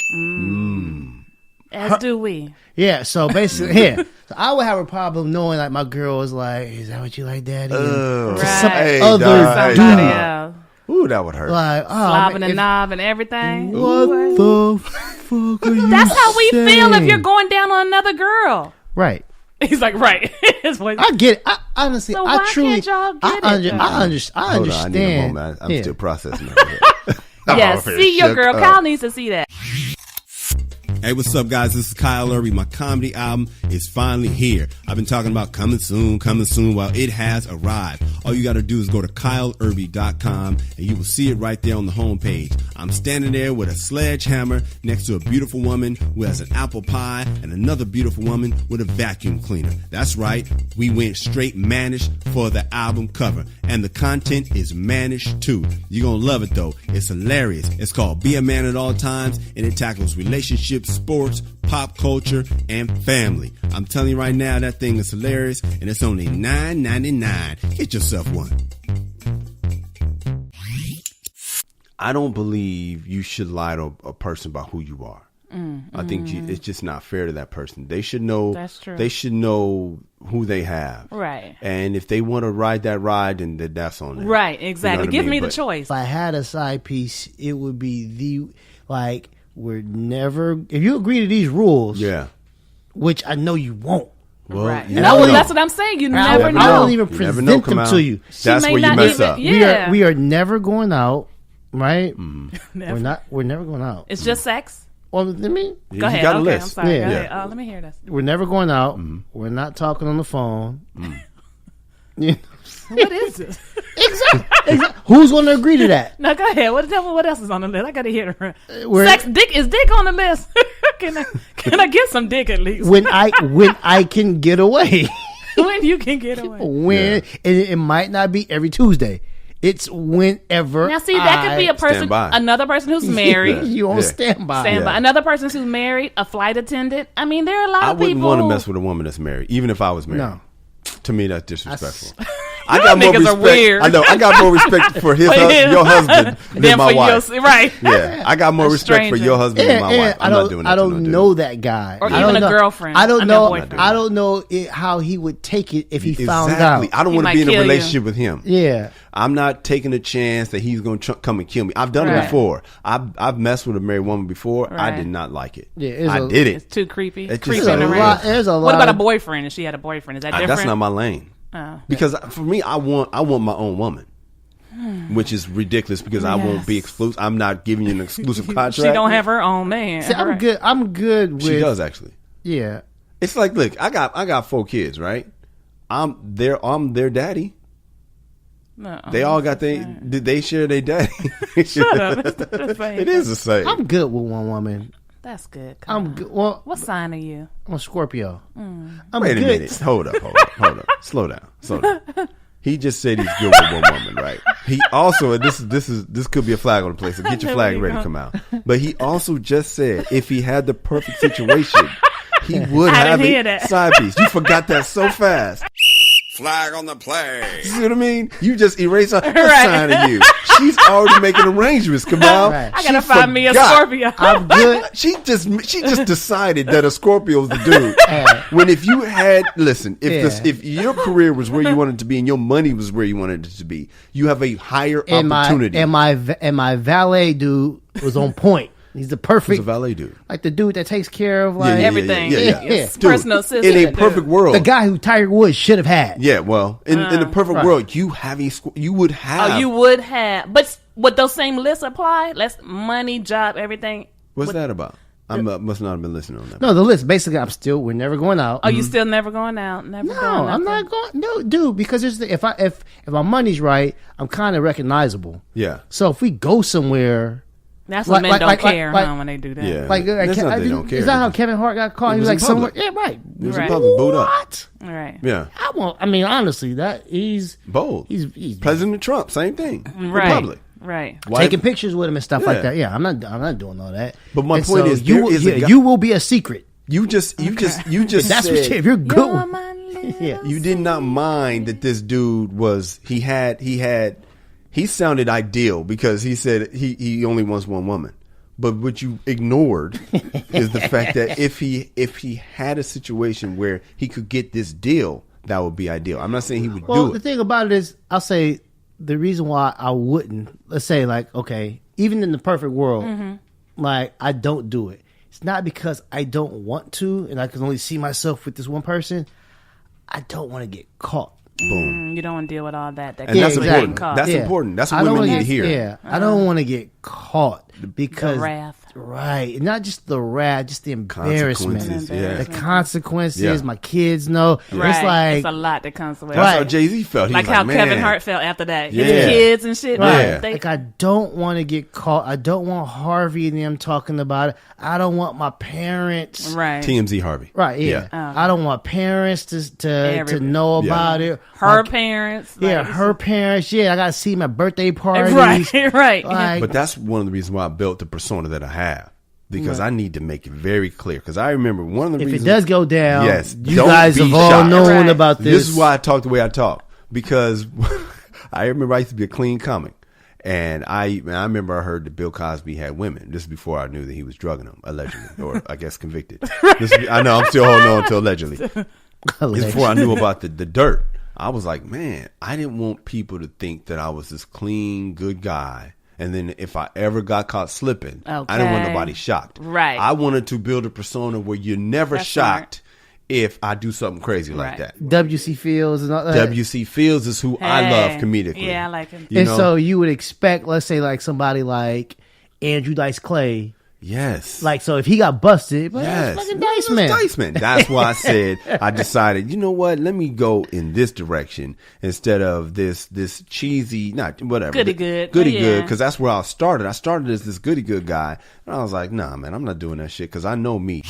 Speaker 3: As do we.
Speaker 2: Yeah, so basically, so I would have a problem knowing like my girl is like, is that what you like, daddy?
Speaker 1: Right.
Speaker 2: Some
Speaker 1: Hey,
Speaker 2: other
Speaker 1: dog.
Speaker 2: dude.
Speaker 3: Somebody else.
Speaker 1: Ooh, that would hurt.
Speaker 2: Like,
Speaker 3: Slobbing and knob and everything.
Speaker 2: what the fuck are you
Speaker 3: That's how we feel if
Speaker 2: saying?
Speaker 3: you're going down on another girl.
Speaker 2: Right.
Speaker 3: He's like, right. His voice.
Speaker 2: I get it. Honestly,
Speaker 3: So
Speaker 2: I
Speaker 3: why
Speaker 2: truly,
Speaker 3: can't y'all get
Speaker 2: I
Speaker 3: it, though?
Speaker 2: understand.
Speaker 1: Hold on, I need a moment. I'm
Speaker 2: Yeah.
Speaker 1: still processing that.
Speaker 3: Yes, see your girl. Kyle needs to see that.
Speaker 1: Hey, what's up, guys? This is Kyle Erby. My comedy album is finally here. I've been talking about coming soon. Well, it has arrived. All you got to do is go to kyleerby.com and you will see it right there on the homepage. I'm standing there with a sledgehammer next to a beautiful woman who has an apple pie and another beautiful woman with a vacuum cleaner. That's right. We went straight mannish for the album cover. And the content is mannish too. You're going to love it though. It's hilarious. It's called Be a Man at All Times and it tackles relationships, sports, pop culture, and family. I'm telling you right now, that thing is hilarious, and it's only $9.99. Get yourself one. I don't believe you should lie to a person about who you are. I think it's just not fair to that person. They should know.
Speaker 3: That's true.
Speaker 1: They should know who they have.
Speaker 3: Right.
Speaker 1: And if they want to ride that ride, then that's on them.
Speaker 3: Right, exactly.
Speaker 1: You know what I
Speaker 3: Give
Speaker 1: mean?
Speaker 3: me the
Speaker 1: But
Speaker 3: choice.
Speaker 2: If I had a side piece, it would be we're never. If you agree to these rules,
Speaker 1: Yeah.
Speaker 2: which I know you won't.
Speaker 1: Well,
Speaker 3: Right.
Speaker 1: you
Speaker 3: And
Speaker 1: never know.
Speaker 3: that's what I'm saying. You
Speaker 2: I
Speaker 3: never know.
Speaker 2: don't even
Speaker 1: You never
Speaker 2: present
Speaker 1: know,
Speaker 2: them
Speaker 1: Kamal.
Speaker 2: to you.
Speaker 1: That's
Speaker 3: may
Speaker 1: where you
Speaker 3: not
Speaker 1: mess
Speaker 3: even-
Speaker 1: up.
Speaker 3: Yeah.
Speaker 2: We are never going out, right?
Speaker 3: Never.
Speaker 2: We're never going out.
Speaker 3: It's just sex.
Speaker 2: Well, let me.
Speaker 3: Go ahead.
Speaker 1: You got a
Speaker 3: Okay,
Speaker 1: list.
Speaker 3: I'm sorry.
Speaker 2: Yeah.
Speaker 3: Go ahead. Let me hear this.
Speaker 2: We're never going out. We're not talking on the phone. Yeah.
Speaker 3: What is this?
Speaker 2: Exactly. Who's going to agree to that?
Speaker 3: No, go ahead. Tell me what else is on the list. I got to hear it.
Speaker 2: We're-
Speaker 3: Sex. Dick. Is dick on the list? Can I get some dick at least?
Speaker 2: When I can get away.
Speaker 3: When you can get away.
Speaker 2: When it might not be every Tuesday. It's whenever.
Speaker 3: Now, see, that could be a person,
Speaker 1: Stand by.
Speaker 3: another person who's married.
Speaker 2: You on
Speaker 1: Yeah.
Speaker 2: standby.
Speaker 3: Stand by.
Speaker 1: Yeah.
Speaker 3: Another person who's married, a flight attendant. I mean, there are a lot
Speaker 1: I
Speaker 3: of
Speaker 1: wouldn't
Speaker 3: people.
Speaker 1: want to
Speaker 3: who-
Speaker 1: mess with a woman that's married, even if I was married.
Speaker 2: No.
Speaker 1: To me, that's disrespectful.
Speaker 3: Y'all niggas are weird.
Speaker 1: I know. I got more respect for your husband than my wife.
Speaker 3: Right.
Speaker 1: Yeah, I got more
Speaker 3: A
Speaker 1: respect for
Speaker 3: stranger.
Speaker 1: your husband than my wife. I'm not doing that.
Speaker 2: I
Speaker 1: to
Speaker 2: don't
Speaker 1: no dude.
Speaker 2: know that guy,
Speaker 3: Or
Speaker 2: I
Speaker 3: even
Speaker 2: don't
Speaker 3: a
Speaker 2: know-
Speaker 3: girlfriend.
Speaker 2: I don't
Speaker 3: I mean,
Speaker 2: know.
Speaker 3: boyfriend.
Speaker 2: I don't know how he would take it if he found
Speaker 1: Exactly.
Speaker 2: out.
Speaker 1: I don't
Speaker 3: He
Speaker 1: want to
Speaker 3: might
Speaker 1: be in a
Speaker 3: kill you.
Speaker 1: relationship with him.
Speaker 2: Yeah.
Speaker 1: I'm not taking a chance that he's going to come and kill me. I've done it
Speaker 3: Right.
Speaker 1: before. I've messed with a married woman before. I
Speaker 3: Right.
Speaker 1: did not like it.
Speaker 2: Yeah,
Speaker 1: I did it.
Speaker 3: It's too creepy.
Speaker 1: It's just
Speaker 3: Creeping
Speaker 1: so
Speaker 3: around.
Speaker 1: weird.
Speaker 2: There's a lot.
Speaker 3: What about a boyfriend? If she had a boyfriend, is that different?
Speaker 1: That's not my lane.
Speaker 3: Oh.
Speaker 1: Because for me, I want my own woman, which is ridiculous because I won't be
Speaker 3: Yes.
Speaker 1: exclusive. I'm not giving you an exclusive contract.
Speaker 3: She don't have her own man.
Speaker 2: See, I'm
Speaker 3: Right.
Speaker 2: good. I'm good with.
Speaker 1: She does actually.
Speaker 2: Yeah.
Speaker 1: It's like, look, I got 4 kids, right? I'm their daddy.
Speaker 3: No.
Speaker 1: They all got did they share their daddy?
Speaker 3: Shut up. It's the same.
Speaker 1: It is the same.
Speaker 2: I'm good with one woman.
Speaker 3: That's good.
Speaker 2: I'm good. Well,
Speaker 3: What sign are you?
Speaker 2: I'm a Scorpio.
Speaker 3: Mm.
Speaker 2: I'm
Speaker 1: Wait a
Speaker 2: good.
Speaker 1: minute. Hold up. Slow down. He just said he's good with one woman, right? He also, and this could be a flag on the place, so get your flag ready to come out. But he also just said if he had the perfect situation, he would
Speaker 3: I
Speaker 1: have
Speaker 3: didn't hear
Speaker 1: a
Speaker 3: that.
Speaker 1: side piece. You forgot that so fast.
Speaker 7: Flag on the play.
Speaker 1: You see what I mean? You just erase her
Speaker 3: Right.
Speaker 1: sign of you. She's already making arrangements, Kamal.
Speaker 2: Right.
Speaker 3: I gotta
Speaker 1: She
Speaker 3: find me a
Speaker 1: forgot.
Speaker 3: Scorpio.
Speaker 2: I'm good.
Speaker 1: She just decided that a Scorpio is the dude. When if you had if your career was where you wanted it to be and your money was where you wanted it to be, you have a higher opportunity.
Speaker 2: And my valet dude was on point. He's the perfect.
Speaker 1: Who's a valet dude?
Speaker 2: Like the dude that takes care of like
Speaker 3: Everything.
Speaker 1: Yeah.
Speaker 3: It's
Speaker 1: Dude,
Speaker 3: personal assistant.
Speaker 1: in a perfect world,
Speaker 2: the guy who Tiger Woods should have had.
Speaker 1: yeah. Well, in the perfect
Speaker 2: Right.
Speaker 1: world, you would have.
Speaker 3: Oh, you would have. But would those same lists apply? Let's money, job, everything.
Speaker 1: What's that about? I must not have been listening on that.
Speaker 2: No, the list basically. We're never going out.
Speaker 3: Oh, you still never going out? Never
Speaker 2: No,
Speaker 3: doing
Speaker 2: I'm
Speaker 3: nothing?
Speaker 2: not going. No, dude, because if my money's right, I'm kind of recognizable.
Speaker 1: Yeah.
Speaker 2: So if we go somewhere,
Speaker 3: That's what men don't care when they do that.
Speaker 1: Yeah.
Speaker 2: That's not they don't care. Is that how Kevin Hart got caught? He was like, somewhere. Yeah, right.
Speaker 1: It was in public. Boot up.
Speaker 2: What?
Speaker 3: Right.
Speaker 1: Yeah.
Speaker 2: I mean, honestly, that he's
Speaker 1: bold.
Speaker 2: He's
Speaker 1: President Trump, same thing.
Speaker 3: Right.
Speaker 1: In public.
Speaker 3: Right.
Speaker 2: Taking pictures with him and stuff like that. Yeah, I'm not doing all that.
Speaker 1: But my point is,
Speaker 2: you will be a secret.
Speaker 1: You just
Speaker 2: That's
Speaker 1: said,
Speaker 2: what if you're good.
Speaker 3: Yeah.
Speaker 1: You did not mind that this dude was he sounded ideal because he said he only wants one woman. But what you ignored is the fact that if he had a situation where he could get this deal, that would be ideal. I'm not saying he would do it.
Speaker 2: Well, the thing about it is, I'll say the reason why I wouldn't, let's say like, okay, even in the perfect world, like I don't do it. It's not because I don't want to and I can only see myself with this one person. I don't want to get caught.
Speaker 1: Boom.
Speaker 3: You don't want to deal with all that.
Speaker 1: And that's important. That's important. That's what women need to hear.
Speaker 2: Yeah, I don't want to get caught because
Speaker 3: the wrath.
Speaker 2: Right, and not just the wrath, just the embarrassment, the consequences.
Speaker 1: Yeah.
Speaker 2: My kids know.
Speaker 3: Right.
Speaker 2: It's like
Speaker 3: it's a lot that comes with.
Speaker 1: That's how Jay-Z felt. He
Speaker 3: like
Speaker 1: was
Speaker 3: how
Speaker 1: man.
Speaker 3: Kevin Hart felt after that.
Speaker 1: Yeah.
Speaker 3: His kids and shit.
Speaker 2: Right.
Speaker 3: Like
Speaker 2: I don't want to get caught. I don't want Harvey and them talking about it. I don't want my parents.
Speaker 3: Right.
Speaker 1: TMZ Harvey.
Speaker 2: Right. Yeah. I don't want parents to know about it.
Speaker 3: Her parents.
Speaker 2: Yeah. Her parents. Yeah. I got to see my birthday parties.
Speaker 3: Right. Right.
Speaker 2: Like,
Speaker 1: But that's one of the reasons why I built the persona that I have. Because I need to make it very clear. Because I remember one of the reasons.
Speaker 2: If it does go down,
Speaker 1: yes,
Speaker 2: you guys have all known about this.
Speaker 1: This is why I talk the way I talk. Because I remember I used to be a clean comic. And I remember I heard that Bill Cosby had women. This is before I knew that he was drugging them, allegedly. Or I guess convicted. I know, I'm still holding on to allegedly. It's before I knew about the dirt. I was like, man, I didn't want people to think that I was this clean, good guy. And then if I ever got caught slipping, I didn't want nobody shocked.
Speaker 3: Right.
Speaker 1: I wanted to build a persona where you're never shocked if I do something crazy like that.
Speaker 2: W.C. Fields and all that.
Speaker 1: W.C. Fields is who I love comedically.
Speaker 3: Yeah, I like him.
Speaker 2: So you would expect, let's say, like somebody like Andrew Dice Clay.
Speaker 1: Yes.
Speaker 2: Like, so if he got busted, but
Speaker 1: yes.
Speaker 2: it's fucking Dice Man.
Speaker 1: Dice Man. That's why I said, I decided, you know what? Let me go in this direction instead of this cheesy, not whatever.
Speaker 3: Goody good.
Speaker 1: Because that's where I started. I started as this goody good guy. And I was like, nah, man, I'm not doing that shit because I know me.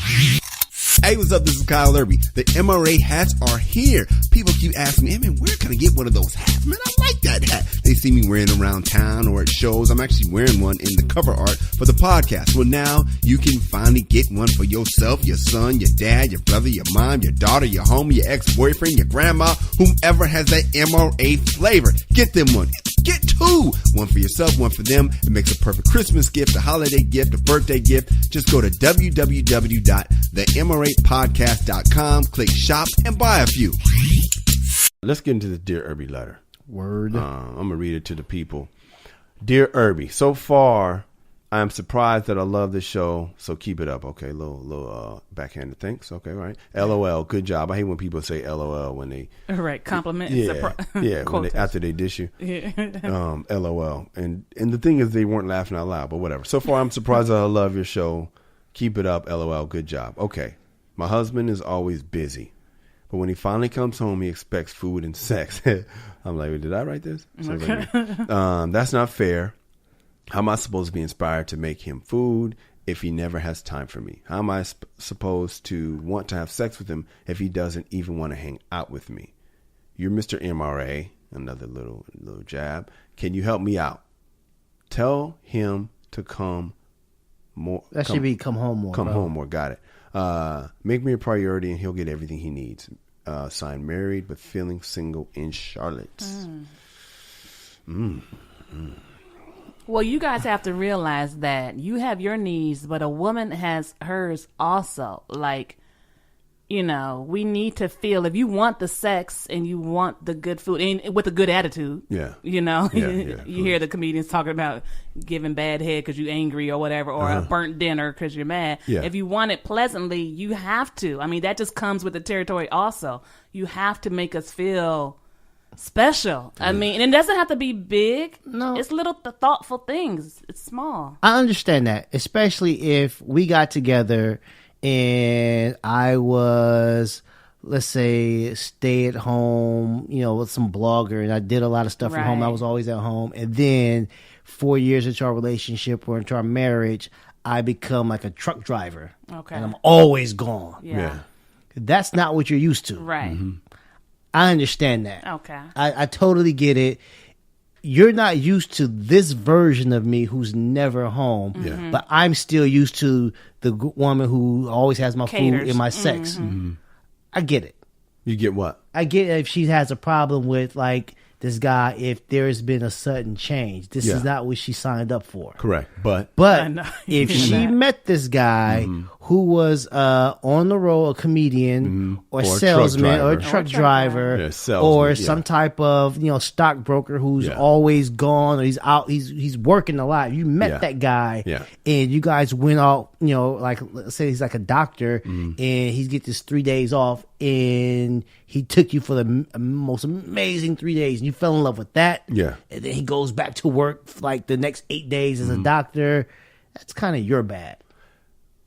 Speaker 4: Hey, what's up? This is Kyle Erby. The MRA hats are here. People keep asking me, hey man, where can I get one of those hats? Man, I like that hat. They see me wearing it around town or at shows. I'm actually wearing one in the cover art for the podcast. Well, now you can finally get one for yourself, your son, your dad, your brother, your mom, your daughter, your homie, your ex-boyfriend, your grandma, whomever has that MRA flavor. Get them one. Get two. One for yourself, one for them. It makes a perfect Christmas gift, a holiday gift, a birthday gift. Just go to www.themrapodcast.com, click shop, and buy a few.
Speaker 1: Let's get into the Dear Erby letter.
Speaker 2: Word.
Speaker 1: I'm going to read it to the people. Dear Erby, so far, I am surprised that I love this show, so keep it up. Okay, little backhanded thanks. Okay, right. LOL, good job. I hate when people say LOL when they
Speaker 3: compliment.
Speaker 1: Yeah, when they, after they dish you.
Speaker 3: Yeah.
Speaker 1: LOL, and the thing is, they weren't laughing out loud, but whatever. So far, I'm surprised that I love your show. Keep it up. LOL, good job. Okay, my husband is always busy, but when he finally comes home, he expects food and sex. I'm like, did I write this? So
Speaker 3: Okay.
Speaker 1: That's not fair. How am I supposed to be inspired to make him food if he never has time for me? How am I supposed to want to have sex with him if he doesn't even want to hang out with me? You're Mr. MRA, another little jab. Can you help me out? Tell him to come more.
Speaker 2: That should be come home more.
Speaker 1: Come home more. Got it. Make me a priority and he'll get everything he needs. Signed, married but feeling single in Charlotte.
Speaker 3: Well, you guys have to realize that you have your needs, but a woman has hers also. Like, you know, we need to feel, if you want the sex and you want the good food and with a good attitude, you know, you hear the comedians talking about giving bad head because you're angry or whatever, or a burnt dinner because you're mad. If you want it pleasantly, you have to. I mean, that just comes with the territory also. You have to make us feel special. I mean, and it doesn't have to be big.
Speaker 2: No.
Speaker 3: It's little thoughtful things. It's small.
Speaker 2: I understand that, especially if we got together and I was, let's say, stay at home, you know, with some blogger, and I did a lot of stuff from home. I was always at home. And then 4 years into our relationship or into our marriage, I become like a truck driver.
Speaker 3: Okay.
Speaker 2: And I'm always gone.
Speaker 3: Yeah.
Speaker 2: That's not what you're used to.
Speaker 3: Right.
Speaker 2: I understand that.
Speaker 3: Okay.
Speaker 2: I totally get it. You're not used to this version of me who's never home, but I'm still used to the woman who always has my
Speaker 3: Caters.
Speaker 2: food and my sex. I get it.
Speaker 1: You get what?
Speaker 2: I get if she has a problem with like this guy, if there's been a sudden change. This is not what she signed up for.
Speaker 1: Correct. But
Speaker 3: I know.
Speaker 2: If she met this guy who was on the road, a comedian or
Speaker 1: Or a truck
Speaker 2: salesman or a
Speaker 1: driver.
Speaker 2: truck driver
Speaker 1: Yeah, salesman,
Speaker 2: or some type of stockbroker who's always gone or he's out, he's working a lot. You met that guy and you guys went out, like let's say he's like a doctor and he gets this 3 days off and he took you for the most amazing 3 days and you fell in love with that.
Speaker 1: Yeah.
Speaker 2: And then he goes back to work for like the next 8 days as a doctor. That's kind of your bad.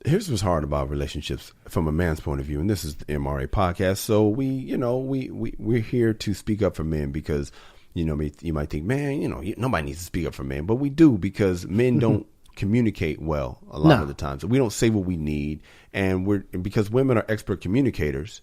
Speaker 1: Here's what's hard about relationships from a man's point of view, and this is the MRA podcast. So we're here to speak up for men because, you might think, man, nobody needs to speak up for men, but we do because men don't communicate well a lot of the time. So we don't say what we need, and because women are expert communicators,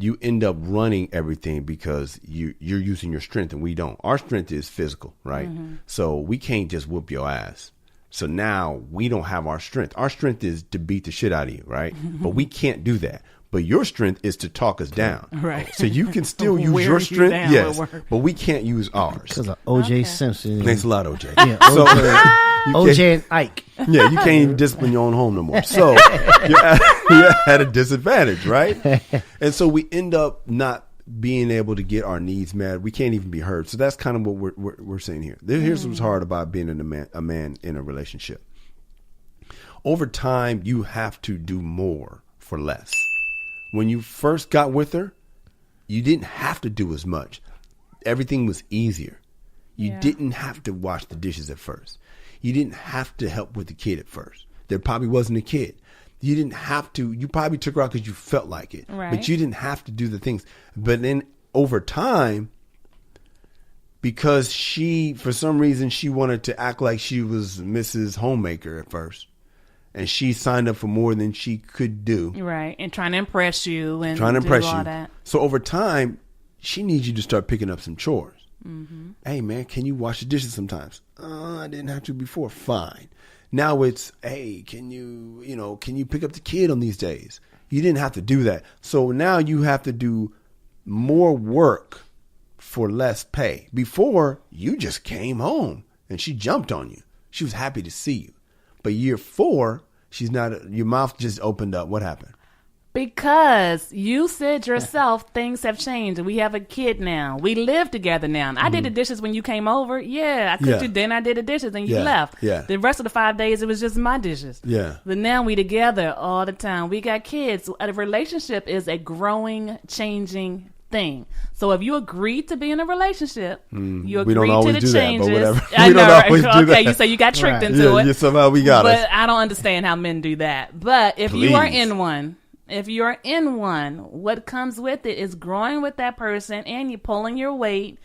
Speaker 1: you end up running everything because you're using your strength and we don't. Our strength is physical, right? So we can't just whoop your ass. So now we don't have our strength. Our strength is to beat the shit out of you, right? But we can't do that. But your strength is to talk us down.
Speaker 3: Right.
Speaker 1: So you can still use
Speaker 3: Wear
Speaker 1: your
Speaker 3: you
Speaker 1: strength,
Speaker 3: down
Speaker 1: yes,
Speaker 3: with work.
Speaker 1: but we can't use ours.
Speaker 2: Because of O.J. Simpson.
Speaker 1: Thanks a lot, OJ.
Speaker 2: Yeah,
Speaker 1: So
Speaker 2: O.J. and Ike.
Speaker 1: yeah, you can't even discipline your own home no more. So you're at a disadvantage, right? And so we end up not being able to get our needs met. We can't even be heard. So that's kind of what we're saying here. Here's what's hard about being a man in a relationship. Over time, you have to do more for less. When you first got with her, you didn't have to do as much. Everything was easier. You didn't have to wash the dishes at first. You didn't have to help with the kid at first. There probably wasn't a kid. You didn't have to. You probably took her out because you felt like it.
Speaker 3: Right.
Speaker 1: But you didn't have to do the things. But then over time, because for some reason, she wanted to act like she was Mrs. Homemaker at first. And she signed up for more than she could do.
Speaker 3: Right. And trying to impress you and
Speaker 1: Trying to
Speaker 3: do
Speaker 1: impress
Speaker 3: all
Speaker 1: you.
Speaker 3: that.
Speaker 1: So over time, she needs you to start picking up some chores. Hey, man, can you wash the dishes sometimes? I didn't have to before. Fine. Now it's, hey, can you pick up the kid on these days? You didn't have to do that. So now you have to do more work for less pay. Before, you just came home and she jumped on you. She was happy to see you. But year 4, she's not, your mouth just opened up. What happened?
Speaker 3: Because you said yourself, things have changed. We have a kid now. We live together now. I did the dishes when you came over. Yeah, I cooked you dinner. I did the dishes and you left.
Speaker 1: Yeah.
Speaker 3: The rest of the 5 days, it was just my dishes.
Speaker 1: Yeah.
Speaker 3: But now we together all the time. We got kids. A relationship is a growing, changing thing. So if you agree to be in a relationship, you
Speaker 1: we don't
Speaker 3: agree
Speaker 1: always
Speaker 3: to the
Speaker 1: do that, but
Speaker 3: changes.
Speaker 1: whatever.
Speaker 3: I
Speaker 1: We
Speaker 3: know,
Speaker 1: don't
Speaker 3: right?
Speaker 1: always do
Speaker 3: Okay,
Speaker 1: that.
Speaker 3: you say you got tricked
Speaker 2: Right.
Speaker 3: into it.
Speaker 1: Yeah, somehow we got
Speaker 3: But
Speaker 1: us.
Speaker 3: I don't understand how men do that. But if you are
Speaker 1: Please.
Speaker 3: in one, what comes with it is growing with that person and you pulling your weight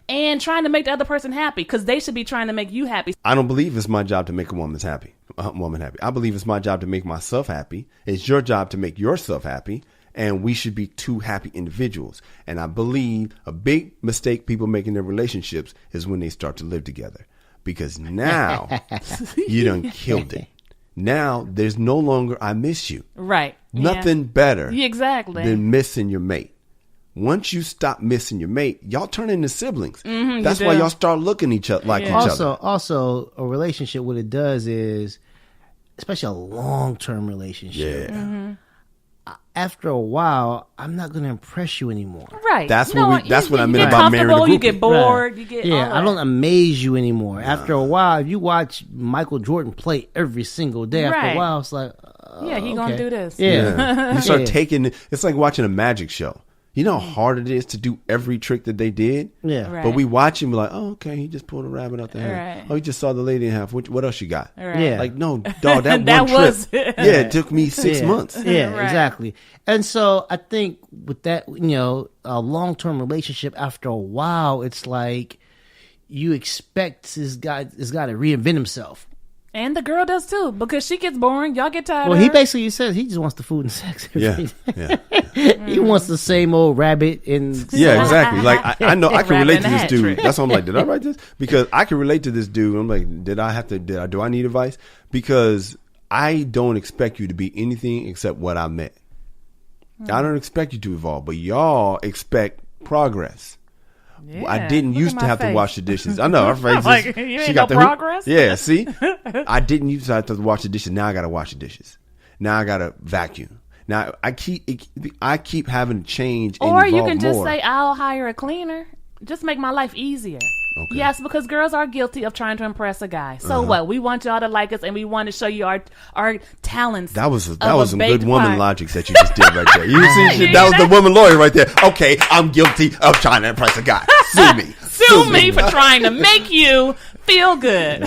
Speaker 3: and trying to make the other person happy because they should be trying to make you happy.
Speaker 1: I don't believe it's my job to make a woman happy. I believe it's my job to make myself happy. It's your job to make yourself happy. And we should be two happy individuals. And I believe a big mistake people make in their relationships is when they start to live together. Because now you done killed it. Now there's no longer I miss you.
Speaker 3: Right.
Speaker 1: Nothing better
Speaker 3: exactly
Speaker 1: than missing your mate. Once you stop missing your mate, y'all turn into siblings. That's
Speaker 3: you
Speaker 1: why
Speaker 3: do.
Speaker 1: y'all start looking each other like each other.
Speaker 2: Also, a relationship, what it does is, especially a long-term relationship.
Speaker 1: Yeah.
Speaker 2: After a while, I'm not going to impress you anymore.
Speaker 3: Right.
Speaker 1: That's
Speaker 3: No,
Speaker 1: what that's what I
Speaker 3: you
Speaker 1: meant
Speaker 3: get
Speaker 1: about marrying a
Speaker 3: comfortable, You
Speaker 1: groupie.
Speaker 3: get bored.
Speaker 2: Right.
Speaker 3: You get
Speaker 2: Yeah,
Speaker 3: all
Speaker 2: I don't
Speaker 3: that.
Speaker 2: amaze you anymore. After a while, if you watch Michael Jordan play every single day, after
Speaker 3: Right.
Speaker 2: a while, it's like,
Speaker 3: Yeah, he gonna do this.
Speaker 2: Yeah.
Speaker 1: You start
Speaker 2: Yeah.
Speaker 1: taking it's like watching a magic show. You know how hard it is to do every trick that they did?
Speaker 2: Yeah.
Speaker 3: Right.
Speaker 1: But we watch him like, oh, okay, he just pulled a rabbit out the hat.
Speaker 3: Right.
Speaker 1: Oh, he just saw the lady in half. What else you got?
Speaker 3: Right.
Speaker 2: Yeah.
Speaker 1: Like, no, dog, that
Speaker 3: That
Speaker 1: one trip.
Speaker 3: was-
Speaker 1: Yeah, it took me 6
Speaker 2: Yeah.
Speaker 1: months.
Speaker 2: Yeah,
Speaker 3: Right.
Speaker 2: exactly. And so I think with that, a long-term relationship, after a while, it's like you expect this guy to reinvent himself.
Speaker 3: And the girl does too, because she gets boring. Y'all get tired.
Speaker 2: Well,
Speaker 3: of
Speaker 2: he
Speaker 3: her.
Speaker 2: basically says he just wants the food and sex.
Speaker 1: Yeah.
Speaker 2: He wants the same old rabbit and
Speaker 1: Yeah, exactly. Like I know I can relate to this
Speaker 3: Rabbit in a hat
Speaker 1: dude.
Speaker 3: trick.
Speaker 1: That's why I'm like, did I write this? Because I can relate to this dude. I'm like, do I need advice? Because I don't expect you to be anything except what I met. I don't expect you to evolve, but y'all expect progress.
Speaker 3: Yeah,
Speaker 1: I didn't
Speaker 3: look
Speaker 1: used
Speaker 3: at
Speaker 1: to
Speaker 3: my
Speaker 1: have to
Speaker 3: face.
Speaker 1: wash the dishes. I know her face.
Speaker 3: Like,
Speaker 1: is-
Speaker 3: you
Speaker 1: she
Speaker 3: ain't
Speaker 1: got
Speaker 3: no
Speaker 1: the
Speaker 3: progress?
Speaker 1: Yeah, see, I didn't used to have to wash the dishes. Now I got to wash the dishes. Now I got to vacuum. Now I keep having to change. And
Speaker 3: Or you
Speaker 1: evolve
Speaker 3: can just
Speaker 1: more.
Speaker 3: say, I'll hire a cleaner. Just make my life easier.
Speaker 1: Okay.
Speaker 3: Yes, because girls are guilty of trying to impress a guy. So what? We want y'all to like us, and we want to show you our talents.
Speaker 1: That was
Speaker 3: of
Speaker 1: some
Speaker 3: a
Speaker 1: good
Speaker 3: baked
Speaker 1: woman
Speaker 3: pie.
Speaker 1: logic that you just did right there. You see, that was the woman lawyer right there. Okay, I'm guilty of trying to impress a guy. Sue me.
Speaker 3: Sue me for trying to make you feel good.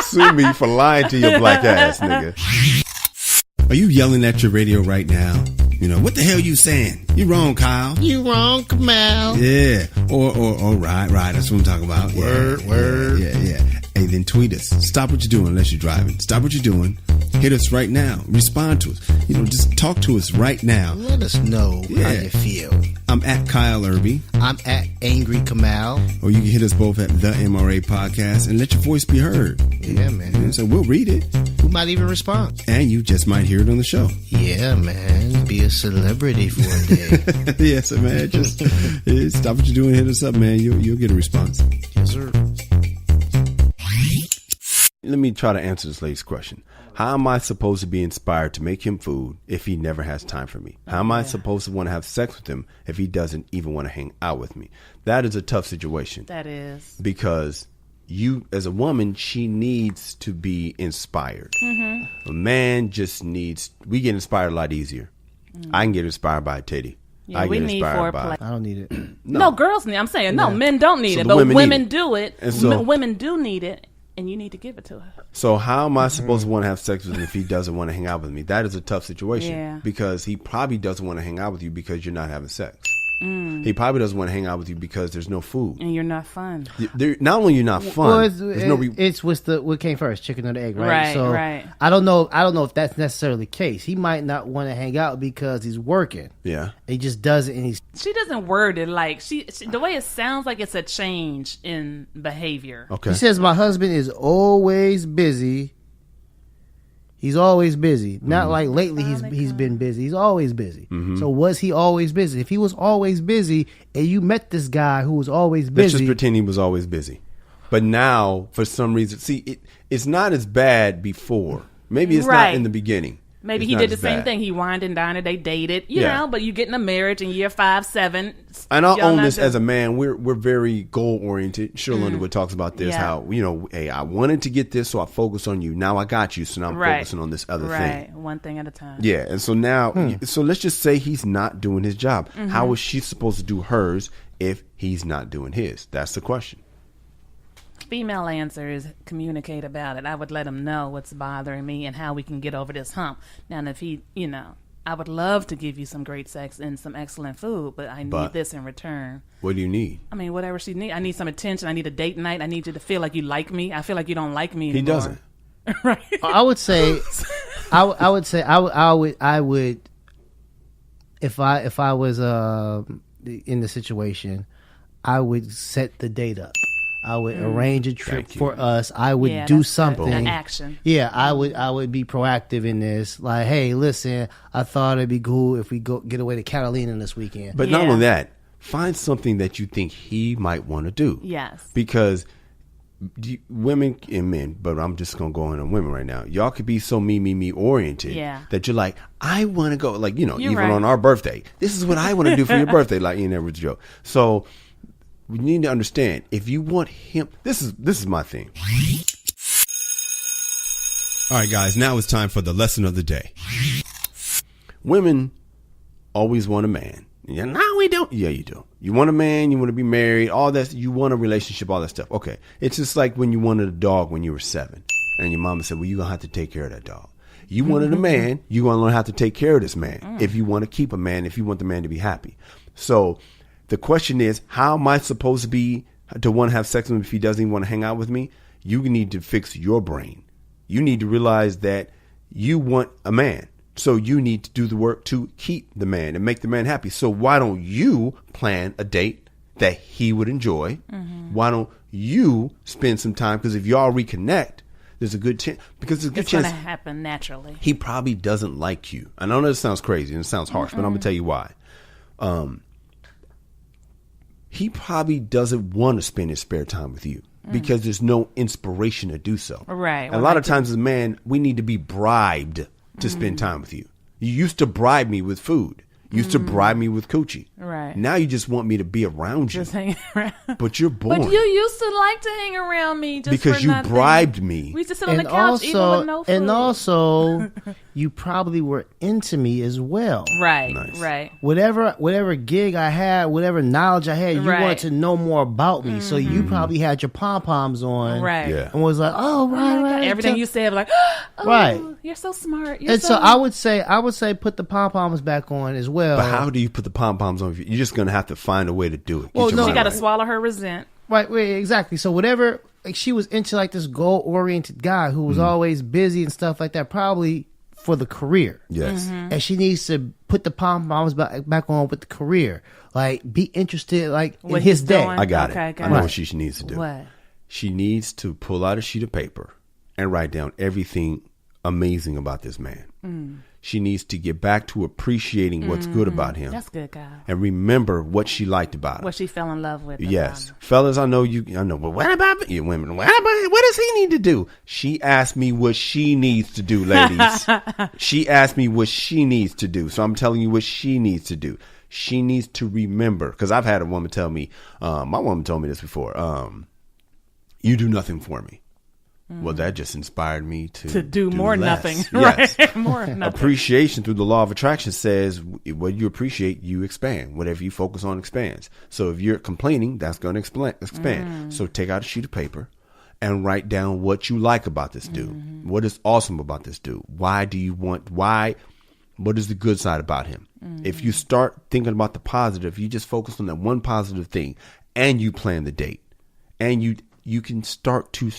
Speaker 1: Sue me for lying to your black ass, nigga.
Speaker 4: Are you yelling at your radio right now? You know, what the hell you saying? You wrong, Kyle.
Speaker 2: you wrong, Kamal.
Speaker 4: Yeah. Or right. That's what I'm talking about. Word. Yeah. Hey, then tweet us. Stop what you're doing unless you're driving. Stop what you're doing. Hit us right now. Respond to us. You know, just talk to us right now.
Speaker 2: Let us know how
Speaker 4: Yeah.
Speaker 2: you feel.
Speaker 4: I'm at Kyle Erby,
Speaker 2: I'm at Angry Kamal.
Speaker 4: or you can hit us both at the MRA Podcast and let your voice be heard.
Speaker 2: Yeah, man.
Speaker 4: So we'll read it,
Speaker 2: Who might even respond?
Speaker 4: and you just might hear it on the show.
Speaker 2: Yeah, man. Be a celebrity for a day.
Speaker 4: Yeah, so man, just stop what you're doing. Hit us up, man. You'll get a response.
Speaker 2: Yes, sir.
Speaker 1: Let me try to answer this lady's question. How am I supposed to be inspired to make him food if he never has time for me? How am I supposed to want to have sex with him if he doesn't even want to hang out with me? That is a tough situation.
Speaker 3: That is.
Speaker 1: Because you, as a woman, she needs to be inspired. A man just needs, we get inspired a lot easier. I can get inspired by a titty.
Speaker 3: Yeah,
Speaker 1: I
Speaker 3: we
Speaker 1: get
Speaker 3: need
Speaker 1: inspired
Speaker 3: foreplay.
Speaker 2: I don't need it.
Speaker 3: No, girls need. I'm saying no, men don't need
Speaker 1: So
Speaker 3: it,
Speaker 1: the
Speaker 3: but
Speaker 1: women
Speaker 3: women
Speaker 1: need it.
Speaker 3: do it.
Speaker 1: And so-
Speaker 3: Women do need it, and you need to give it to her.
Speaker 1: So how am I supposed to want to have sex with him if he doesn't want to hang out with me? That is a tough situation.
Speaker 3: Yeah.
Speaker 1: Because he probably doesn't want to hang out with you because you're not having sex. He probably doesn't want to hang out with you because there's no food.
Speaker 3: And you're not fun.
Speaker 1: Not only you're not fun,
Speaker 2: Well,
Speaker 1: there's no
Speaker 2: it's what came first, chicken or the egg, right?
Speaker 3: Right,
Speaker 2: So
Speaker 3: right.
Speaker 2: I don't know if that's necessarily the case. He might not want to hang out because he's working.
Speaker 1: yeah.
Speaker 2: He just does it, and he's
Speaker 3: She doesn't word it like she the way it sounds like it's a change in behavior.
Speaker 1: Okay.
Speaker 2: He says, my husband is always busy. He's always busy. Not like lately he's been busy. He's always busy. So was he always busy? If he was always busy and you met this guy who was always
Speaker 1: Let's just
Speaker 2: busy,
Speaker 1: pretend he was always busy. But now, for some reason, see, it's not as bad before. Maybe it's not
Speaker 3: Right.
Speaker 1: in the beginning.
Speaker 3: Maybe
Speaker 1: It's
Speaker 3: he
Speaker 1: not
Speaker 3: did the
Speaker 1: as
Speaker 3: same
Speaker 1: bad.
Speaker 3: thing. He wined and dined, they dated, you
Speaker 1: Yeah.
Speaker 3: know, but you get in a marriage in year 5, 7.
Speaker 1: And I'll
Speaker 3: y'all
Speaker 1: own
Speaker 3: not
Speaker 1: this
Speaker 3: doing-
Speaker 1: as a man. We're very goal oriented. Cheryl Underwood talks about this.
Speaker 3: Yeah.
Speaker 1: How hey, I wanted to get this, so I focused on you. Now I got you, so now I'm
Speaker 3: Right.
Speaker 1: focusing on this other
Speaker 3: right.
Speaker 1: thing.
Speaker 3: One thing at a time.
Speaker 1: Yeah, and so now, so let's just say he's not doing his job. How is she supposed to do hers if he's not doing his? That's the question.
Speaker 3: Female answer is communicate about it. I would let him know what's bothering me and how we can get over this hump. Now, and if he, I would love to give you some great sex and some excellent food, but I need this in return.
Speaker 1: What do you need?
Speaker 3: I mean, whatever she needs. I need some attention. I need a date night. I need you to feel like you like me. I feel like you don't like me anymore.
Speaker 1: He doesn't.
Speaker 3: Right.
Speaker 2: I would say, I would, if I was in the situation, I would set the date up. I would arrange a trip
Speaker 1: Thank you.
Speaker 2: for us. I would
Speaker 3: Yeah,
Speaker 2: do
Speaker 3: that's good.
Speaker 2: something.
Speaker 3: An action.
Speaker 2: Yeah, I would be proactive in this. Like, hey, listen, I thought it'd be cool if we get away to Catalina this weekend.
Speaker 1: But not
Speaker 3: Yeah.
Speaker 1: only that, find something that you think he might want to do.
Speaker 3: Yes.
Speaker 1: Because women and men, but I'm just going to go in on women right now. Y'all could be so me oriented
Speaker 3: Yeah.
Speaker 1: that you're like, I want to go. Like,
Speaker 3: You're
Speaker 1: even
Speaker 3: right.
Speaker 1: on our birthday, this is what I want to do for your birthday. Like, that was a joke. So we need to understand, if you want him, this is my thing.
Speaker 4: All right, guys, now it's time for the lesson of the day.
Speaker 1: Women always want a man. Yeah, no, we don't. Yeah, you do. You want a man, you want to be married, all that. You want a relationship, all that stuff. Okay. It's just like when you wanted a dog when you were 7. And your mama said, well, you're going to have to take care of that dog. You wanted a man, you're going to learn how to take care of this man. If you want to keep a man, if you want the man to be happy. So the question is, how am I supposed to be? to want to have sex with him if he doesn't even want to hang out with me, you need to fix your brain. You need to realize that you want a man. So you need to do the work to keep the man and make the man happy. So why don't you plan a date that he would enjoy? Why don't you spend some time? Because if y'all reconnect, there's a good chance. Because there's a good chance
Speaker 3: it's going to happen naturally.
Speaker 1: he probably doesn't like you. I know that sounds crazy and it sounds harsh, but I'm going to tell you why. He probably doesn't want to spend his spare time with you because there's no inspiration to do so.
Speaker 3: Right.
Speaker 1: And a lot of times as a man, we need to be bribed to spend time with you. You used to bribe me with food. You used to bribe me with coochie.
Speaker 3: Right.
Speaker 1: Now you just want me to be around you.
Speaker 3: Just hanging around.
Speaker 1: But you're boring.
Speaker 3: But you used to like to hang around me just
Speaker 1: because
Speaker 3: for
Speaker 1: you
Speaker 3: nothing.
Speaker 1: bribed me.
Speaker 3: We used to sit on the couch even with no food.
Speaker 2: And also, you probably were into me as well.
Speaker 3: Right,
Speaker 1: Nice.
Speaker 3: right.
Speaker 2: Whatever gig I had, whatever knowledge I had, you
Speaker 3: Right.
Speaker 2: wanted to know more about me. So you probably had your pom-poms on.
Speaker 3: Right.
Speaker 1: Yeah.
Speaker 2: And was like, oh, right.
Speaker 3: Everything you said, like, oh,
Speaker 2: Right.
Speaker 3: you're so smart. You're
Speaker 2: And so I would say put the pom-poms back on as well.
Speaker 1: But how do you put the pom-poms on? You're just going to have to find a way to do it.
Speaker 2: Well,
Speaker 1: Get your
Speaker 2: no.
Speaker 3: She
Speaker 1: mind
Speaker 3: got to
Speaker 1: right.
Speaker 3: swallow her resent.
Speaker 2: Right, exactly. So whatever, like she was into like this goal-oriented guy who was always busy and stuff like that, probably for the career.
Speaker 1: Yes.
Speaker 2: And she needs to put the pom-poms back on with the career. Like, be interested, like, in
Speaker 3: What
Speaker 2: his
Speaker 3: he's
Speaker 2: day.
Speaker 3: doing.
Speaker 1: I got
Speaker 3: Okay,
Speaker 1: it.
Speaker 3: got
Speaker 1: I know
Speaker 3: it.
Speaker 1: what she needs to do.
Speaker 3: What?
Speaker 1: She needs to pull out a sheet of paper and write down everything amazing about this man. She needs to get back to appreciating what's good about him.
Speaker 3: That's good, guy.
Speaker 1: And remember what she liked about him.
Speaker 3: What she fell in love with.
Speaker 1: Yes. Fellas, I know, but what about you women? What does he need to do? She asked me what she needs to do, ladies. She asked me what she needs to do. So I'm telling you what she needs to do. She needs to remember, because I've had a woman tell me, my woman told me this before, you do nothing for me. Well, that just inspired me to
Speaker 3: do more
Speaker 1: less.
Speaker 3: nothing.
Speaker 1: Yes.
Speaker 3: Right. More nothing.
Speaker 1: Appreciation through the law of attraction says what you appreciate, you expand. Whatever you focus on expands. So if you're complaining, that's going to expand. So take out a sheet of paper and write down what you like about this dude. What is awesome about this dude? What is the good side about him? If you start thinking about the positive, you just focus on that one positive thing and you plan the date and you can start to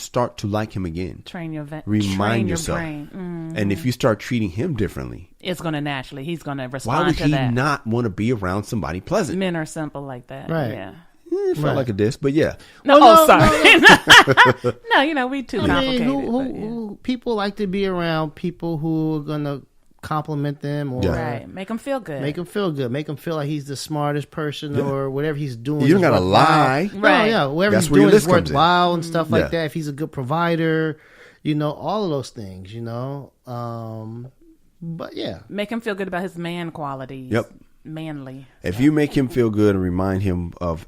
Speaker 1: like him again.
Speaker 3: Train your
Speaker 1: Remind yourself.
Speaker 3: brain.
Speaker 1: And if you start treating him differently,
Speaker 3: It's going to naturally, he's going to
Speaker 1: why
Speaker 3: respond
Speaker 1: would
Speaker 3: to
Speaker 1: he
Speaker 3: that.
Speaker 1: not want to be around somebody pleasant?
Speaker 3: Men are simple like that.
Speaker 2: Right.
Speaker 3: Yeah.
Speaker 1: It felt like a diss, but yeah.
Speaker 3: No, sorry. No, we too
Speaker 2: I
Speaker 3: complicated.
Speaker 2: mean,
Speaker 3: but yeah.
Speaker 2: who people like to be around people who are going to compliment them or
Speaker 3: Right. Make them feel good.
Speaker 2: make him feel good, make him feel like he's the smartest person or whatever he's doing.
Speaker 1: You don't
Speaker 2: is
Speaker 1: gotta
Speaker 2: worthwhile.
Speaker 1: lie.
Speaker 2: No,
Speaker 3: Right.
Speaker 2: yeah, whatever
Speaker 1: That's
Speaker 2: he's
Speaker 1: where your
Speaker 2: doing is
Speaker 1: list comes in.
Speaker 2: worthwhile and stuff like
Speaker 1: Yeah.
Speaker 2: that. If he's a good provider, all of those things, But yeah,
Speaker 3: Make him feel good about his man qualities.
Speaker 1: Yep.
Speaker 3: Manly.
Speaker 1: If you make him feel good and remind him of,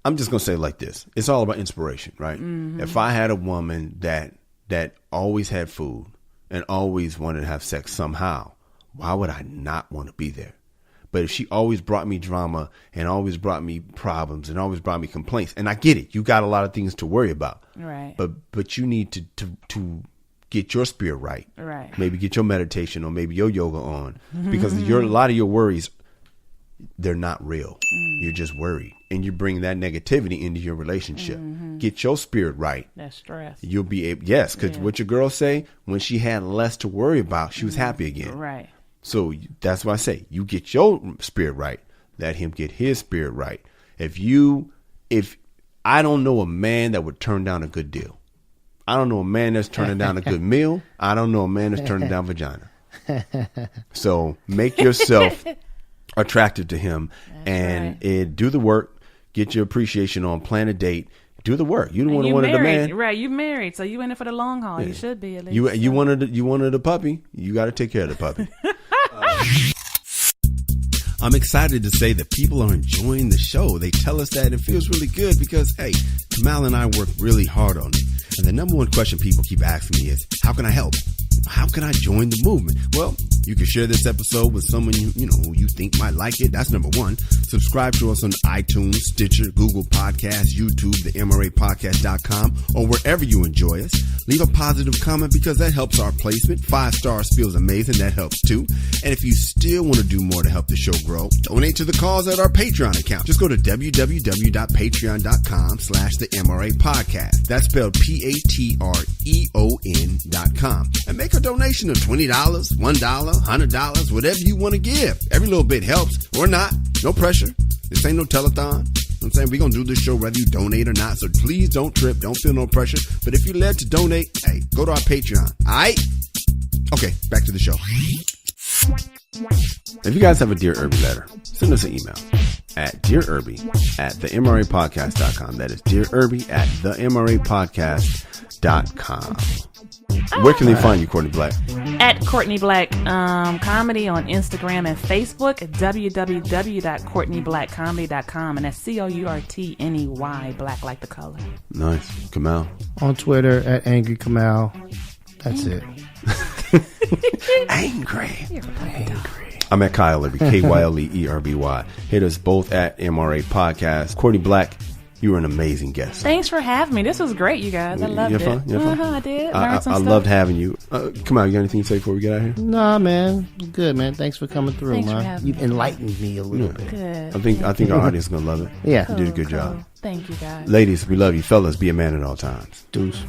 Speaker 1: I'm just going to say it like this. It's all about inspiration, right? If I had a woman that always had food and always wanted to have sex somehow, why would I not want to be there? But if she always brought me drama and always brought me problems and always brought me complaints, and I get it, you got a lot of things to worry about.
Speaker 3: Right.
Speaker 1: But you need to get your spirit right.
Speaker 3: Right.
Speaker 1: Maybe get your meditation or maybe your yoga on, because a lot of your worries, they're not real. You're just worried, and you bring that negativity into your relationship. Get your spirit right.
Speaker 3: That's stress.
Speaker 1: You'll be able, because what your girl say, when she had less to worry about, she was happy again.
Speaker 3: Right.
Speaker 1: So that's why I say, you get your spirit right, let him get his spirit right. If I don't know a man that would turn down a good deal. I don't know a man that's turning down a good meal. I don't know a man that's turning down vagina. So make yourself attractive to him and do the work. Get your appreciation on, plan a date, do the work. You don't want to want a man.
Speaker 3: Right, you married, so you in it for the long haul. You should be at least.
Speaker 1: You wanted a puppy. You got to take care of the puppy.
Speaker 4: I'm excited to say that people are enjoying the show. They tell us that it feels really good because, hey, Kamal and I work really hard on it. And the number one question people keep asking me is, how can I help? how can I join the movement? Well, you can share this episode with someone who you think might like it. That's number one. Subscribe to us on iTunes, Stitcher, Google Podcasts, YouTube, the MRApodcast.com, or wherever you enjoy us. Leave a positive comment because that helps our placement. 5 stars feels amazing. That helps too. And if you still want to do more to help the show grow, donate to the cause at our Patreon account. Just go to www.patreon.com/the MRA Podcast. That's spelled PATREON.com. And make a donation of $20, $1, $100, whatever you want to give. Every little bit helps, or not. No pressure. This ain't no telethon. I'm saying we're going to do this show whether you donate or not. So please don't trip. Don't feel no pressure. But if you're led to donate, hey, go to our Patreon. All right? Okay, back to the show.
Speaker 1: If you guys have a Dear Erby letter, send us an email at dearerby@themrapodcast.com. That is dearerby@themrapodcast.com. Where can they find you, Courtney Black?
Speaker 3: At Courtney Black Comedy on Instagram and Facebook at www.courtneyblackcomedy.com, and that's COURTNEY, black like the color.
Speaker 1: Nice. Kamal?
Speaker 2: On Twitter at Angry Kamal. That's it.
Speaker 1: Angry. I'm at Kyle Erby, KYLEERBY. Hit us both at MRA Podcast. Courtney Black, you were an amazing guest.
Speaker 3: Than's for having me. This was great, you guys. I loved it.
Speaker 1: You had fun?
Speaker 3: I did.
Speaker 1: I loved having you. Come on, you got anything to say before we get out of here?
Speaker 2: Nah, man. Good, man. Thanks for coming through,
Speaker 3: Thanks for
Speaker 2: man.
Speaker 3: having
Speaker 2: You've enlightened me a little bit.
Speaker 3: Good.
Speaker 1: I think our audience is going to love it.
Speaker 2: Yeah.
Speaker 1: You did a good job.
Speaker 3: Thank you, guys.
Speaker 1: Ladies, we love you. Fellas, be a man at all times.
Speaker 2: Deuce.